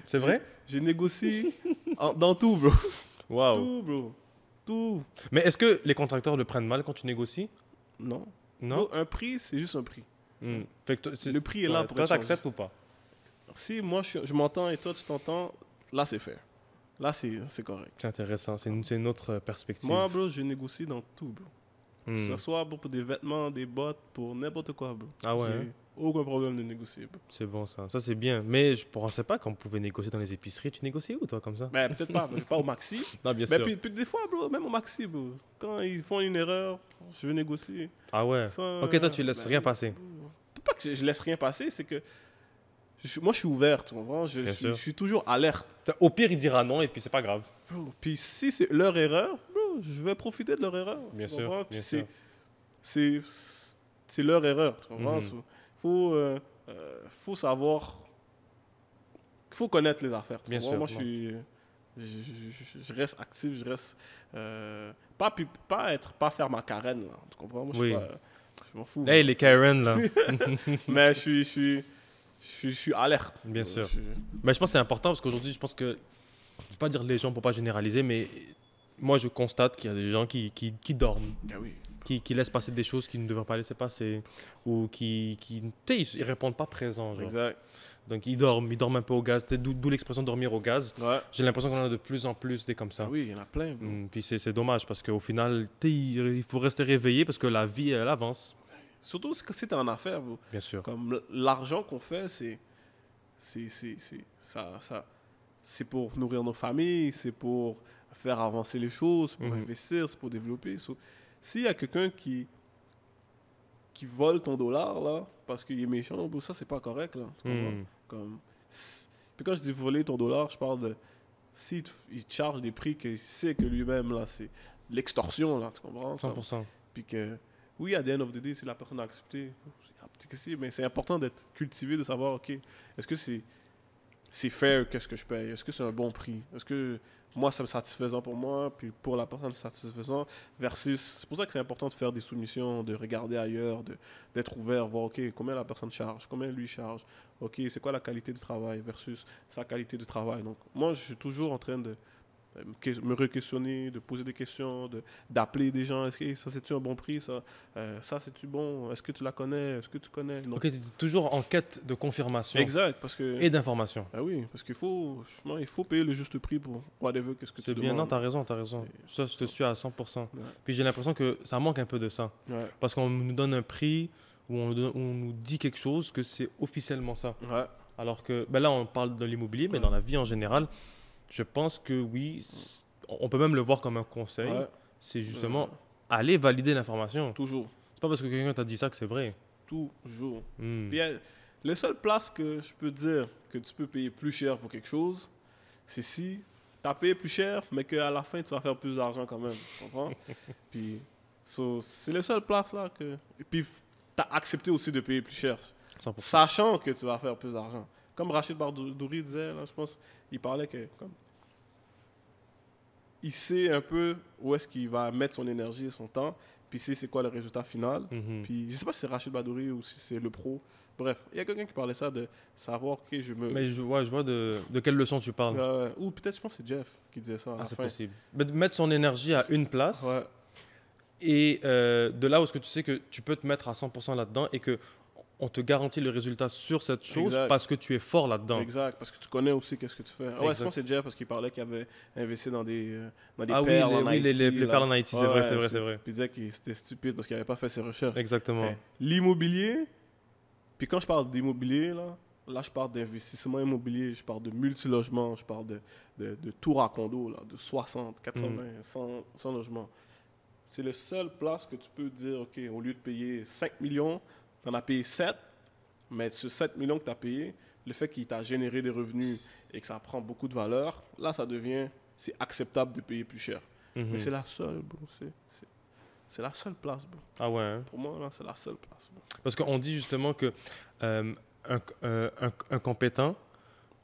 C'est vrai? Je négocie dans tout, bro. Waouh. Tout, bro. Tout. Mais est-ce que les contracteurs le prennent mal quand tu négocies? Non. Non? Bro, un prix, c'est juste un prix. Hmm. Fait que Le prix est là pour toi, être changé. t'acceptes ou pas? Si moi, je m'entends et toi, tu t'entends, là, c'est fair. Là, c'est correct. C'est intéressant, c'est une autre perspective. Moi, bro, je négocie dans tout, bro. Hmm. Que ce soit bro, pour des vêtements, des bottes, pour n'importe quoi, bro. Ah ouais, J'ai aucun problème de négocier, bro. C'est bon ça, ça c'est bien. Mais je pensais pas qu'on pouvait négocier dans les épiceries. Tu négocies où toi comme ça? Mais peut-être pas, mais pas au maxi. Non, bien Mais sûr. puis des fois, bro, même au maxi, bro. Quand ils font une erreur, je veux négocier. Ah ouais. Ça, Ok, toi tu laisses ben, rien passer. Pas que je laisse rien passer, c'est que moi, je suis ouvert, tu comprends? Bien sûr. Je suis toujours alerte. Au pire, il dira non et puis c'est pas grave. Bro. Puis si c'est leur erreur, bro, je vais profiter de leur erreur. tu Bien sûr, comprends? Puis bien sûr. c'est leur erreur, tu comprends? Mhm. Faut savoir, faut connaître les affaires. tu Bien comprends? sûr, Moi, non. je reste actif, je reste pas faire ma carène là. Tu comprends? Moi, Oui. je m'en fous. Hey les Karen là. Mais je suis alerte. Bien sûr. Je suis- Mais je pense que c'est important parce qu'aujourd'hui, je pense que, je vais pas dire les gens pour pas généraliser, mais moi, je constate qu'il y a des gens qui dorment, Ah oui. qui laissent passer des choses qu'ils ne devraient pas laisser passer, ou tu sais, ils répondent pas présents, genre. Exact. Donc, ils dorment un peu au gaz. Tu sais, d'où l'expression dormir au gaz. Ouais. J'ai l'impression qu'on en a de plus en plus des comme Ah ça. oui, il y en a plein, bro. Puis c'est dommage parce qu'au final, tu sais, il faut rester réveillé parce que la vie, elle avance, Surtout si t'es en affaires, bro. bien sûr. Comme l'argent qu'on fait, c'est pour nourrir nos familles, c'est pour faire avancer les choses, pour Mhm. investir, c'est pour développer. S'il y a quelqu'un qui vole ton dollar, là, parce qu'il est méchant, bro, ça, c'est pas correct, là. Tu comprends? Hmm. Comme, puis quand je dis voler ton dollar, je parle de si il te charge des prix qu'il sait que lui-même, là, c'est l'extorsion, là, tu comprends? Comme, 100%. puis que, oui, à the end of the day, si la personne a accepté, mais c'est important d'être cultivé, de savoir, OK, est-ce que c'est fair, qu'est-ce que je paye? Est-ce que c'est un bon prix? Est-ce que moi, c'est satisfaisant pour moi, puis pour la personne, c'est satisfaisant, versus... C'est pour ça que c'est important de faire des soumissions, de regarder ailleurs, d'être ouvert, voir, OK, combien la personne charge, combien lui charge, OK, c'est quoi la qualité du travail versus sa qualité du travail. Donc, moi, je suis toujours en train de me re-questionner, de poser des questions, d'appeler des gens. Est-ce que ça, c'est-tu un bon prix, ça? Ça, c'est-tu bon? Est-ce que tu la connais? Est-ce que tu connais? Donc, Ok, tu es toujours en quête de confirmation exact, parce que... et d'information. Ah oui, parce qu'il faut, justement, il faut payer le juste prix pour whatever, qu'est-ce que tu C'est bien, non, demandes. t'as raison, t'as raison. Ça, je te suis à 100%. Ouais. Puis j'ai l'impression que ça manque un peu de ça. Ouais, Parce qu'on nous donne un prix ou on nous dit quelque chose que c'est officiellement ça. ouais, Alors que, ben là, on parle de l'immobilier, mais Ouais. dans la vie en général, je pense que oui, on peut même le voir comme un conseil. ouais. C'est justement aller valider l'information. Toujours, C'est pas parce que quelqu'un t'a dit ça que c'est vrai. toujours. Hmm. Puis, les seules places que je peux dire que tu peux payer plus cher pour quelque chose, c'est si tu as payé plus cher, mais qu'à la fin, tu vas faire plus d'argent quand même. Tu comprends? Puis, c'est les seules places là que... Et puis, tu as accepté aussi de payer plus cher, 100%. sachant que tu vas faire plus d'argent. Comme Rachid Bardouri disait, là, je pense, il parlait que... Comme, il sait un peu où est-ce qu'il va mettre son énergie et son temps, puis il sait c'est quoi le résultat final. Mhm. Puis je sais pas si c'est Rachid Badouri ou si c'est le pro. Bref, il y a quelqu'un qui parlait ça de savoir que je me... Mais ouais, je vois de quelle leçon tu parles. ou peut-être, je pense que c'est Jeff qui disait ça à Ah, la c'est fin. possible. Mais de mettre son énergie à une place Ouais, et de là où est-ce que tu sais que tu peux te mettre à 100% là-dedans et que on te garantit le résultat sur cette chose Exact. parce que tu es fort là-dedans. exact, parce que tu connais aussi qu'est-ce que tu fais. Ah ouais, Exact. je pense que c'est Jeff parce qu'il parlait qu'il avait investi dans des Ah oui, perles en oui, Haïti. les là. perles en Haïti, c'est Ouais, vrai, ouais, c'est vrai, c'est vrai. Puis il disait que c'était stupide parce qu'il n'avait pas fait ses recherches. Exactement. Mais l'immobilier, puis quand je parle d'immobilier, là je parle d'investissement immobilier, je parle de multilogements, je parle de tours à condo, là, de 60, 80, 100 logements. C'est la seule place que tu peux dire, OK, au lieu de payer 5 millions, tu en as payé 7, mais sur 7 millions que tu as payé, le fait qu'il t'a généré des revenus et que ça prend beaucoup de valeur, là, c'est acceptable de payer plus cher. Mhm. Mais c'est la seule, bro. C'est la seule place, bro. Ah ouais, hein. Pour moi, là, c'est la seule place, bro. Parce qu'on dit justement que un compétent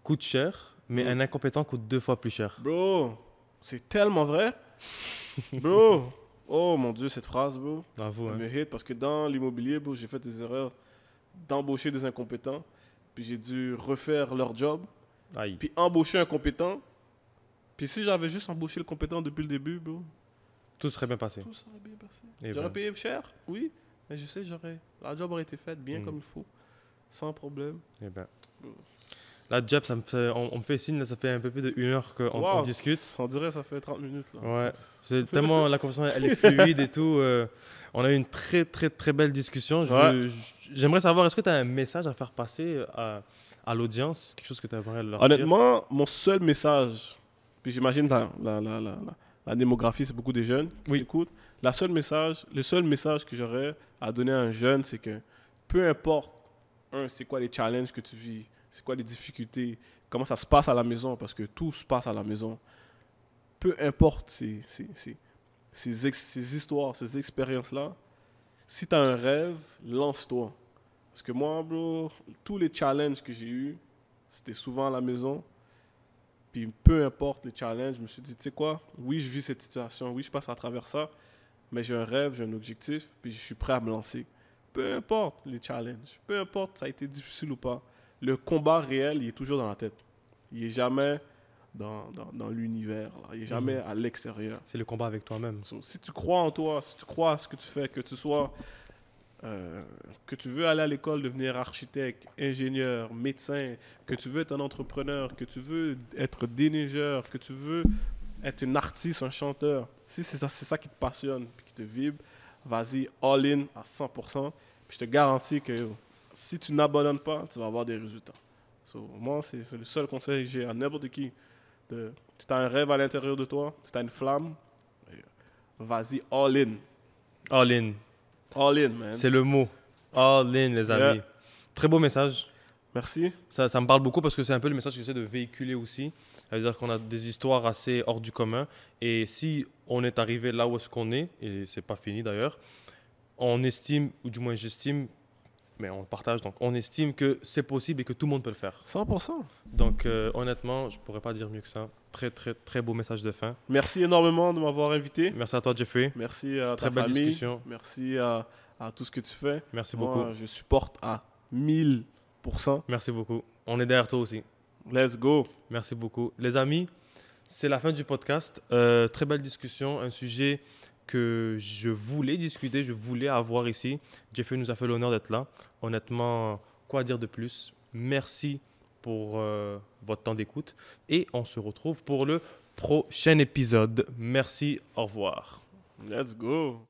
coûte cher, mais un incompétent coûte 2 fois plus cher. Bro, c'est tellement vrai. Bro, oh mon Dieu, cette phrase, bro, Bravo. elle Hein. me hit parce que dans l'immobilier, bro, j'ai fait des erreurs d'embaucher des incompétents, puis j'ai dû refaire leur job, Aïe. puis embaucher un compétent. Puis si j'avais juste embauché le compétent depuis le début, bro, Tout serait bien passé. tout serait bien passé. Eh J'aurais ben. payé cher, oui, mais je sais, la job aurait été faite bien Mm. comme il faut, sans problème. Eh ben. Là, Jeff, on me fait signe, là, ça fait un peu plus de 1 heure qu'on Wow, on discute. On dirait que ça fait 30 minutes, là. Ouais. C'est tellement la conversation, elle est fluide et tout. On a eu une très, très, très belle discussion. J'aimerais savoir, est-ce que tu as un message à faire passer à l'audience? Quelque chose que tu aimerais leur dire? Honnêtement, mon seul message, puis j'imagine la démographie, c'est beaucoup des jeunes qui Oui. écoutent. Le seul message que j'aurais à donner à un jeune, c'est que peu importe, c'est quoi les challenges que tu vis, c'est quoi les difficultés, comment ça se passe à la maison, parce que tout se passe à la maison. Peu importe ces histoires, ces expériences-là, si tu as un rêve, lance-toi. Parce que moi, bro, tous les challenges que j'ai eus, c'était souvent à la maison. Puis peu importe les challenges, je me suis dit, tu sais quoi, oui, je vis cette situation, oui, je passe à travers ça, mais j'ai un rêve, j'ai un objectif, puis je suis prêt à me lancer. Peu importe les challenges, peu importe ça a été difficile ou pas, le combat réel, il est toujours dans la tête. Il est jamais dans l'univers. Là. Il n'est jamais à l'extérieur. C'est le combat avec toi-même. So, si tu crois en toi, si tu crois à ce que tu fais, que tu veux aller à l'école devenir architecte, ingénieur, médecin, que tu veux être un entrepreneur, que tu veux être déneigeur, que tu veux être un artiste, un chanteur, si c'est ça qui te passionne, puis qui te vibre, vas-y all-in à 100%. Puis je te garantis que si tu n'abandonnes pas, tu vas avoir des résultats. So, moi, c'est le seul conseil que j'ai à n'importe qui. Si tu as un rêve à l'intérieur de toi, si tu as une flamme, vas-y all-in. All in. All in, man. C'est le mot. All in, les amis. Yeah. Très beau message. Merci. Ça me parle beaucoup parce que c'est un peu le message que j'essaie de véhiculer aussi. C'est-à-dire qu'on a des histoires assez hors du commun. Et si on est arrivé là où est-ce qu'on est, et c'est pas fini d'ailleurs, on estime, ou du moins j'estime, mais on le partage, donc on estime que c'est possible et que tout le monde peut le faire. 100%. Donc honnêtement, je pourrais pas dire mieux que ça. Très, très, très beau message de fin. Merci énormément de m'avoir invité. Merci à toi, Jeffrey. Merci à Très ta belle famille. discussion. Merci à tout ce que tu fais. Merci Moi, beaucoup. je supporte à 1000%. Merci beaucoup. On est derrière toi aussi. Let's go. Merci beaucoup. Les amis, c'est la fin du podcast. Très belle discussion, un sujet que je voulais discuter, je voulais avoir ici. Jeffrey nous a fait l'honneur d'être là. Honnêtement, quoi dire de plus? Merci pour votre temps d'écoute et on se retrouve pour le prochain épisode. Merci, au revoir. Let's go.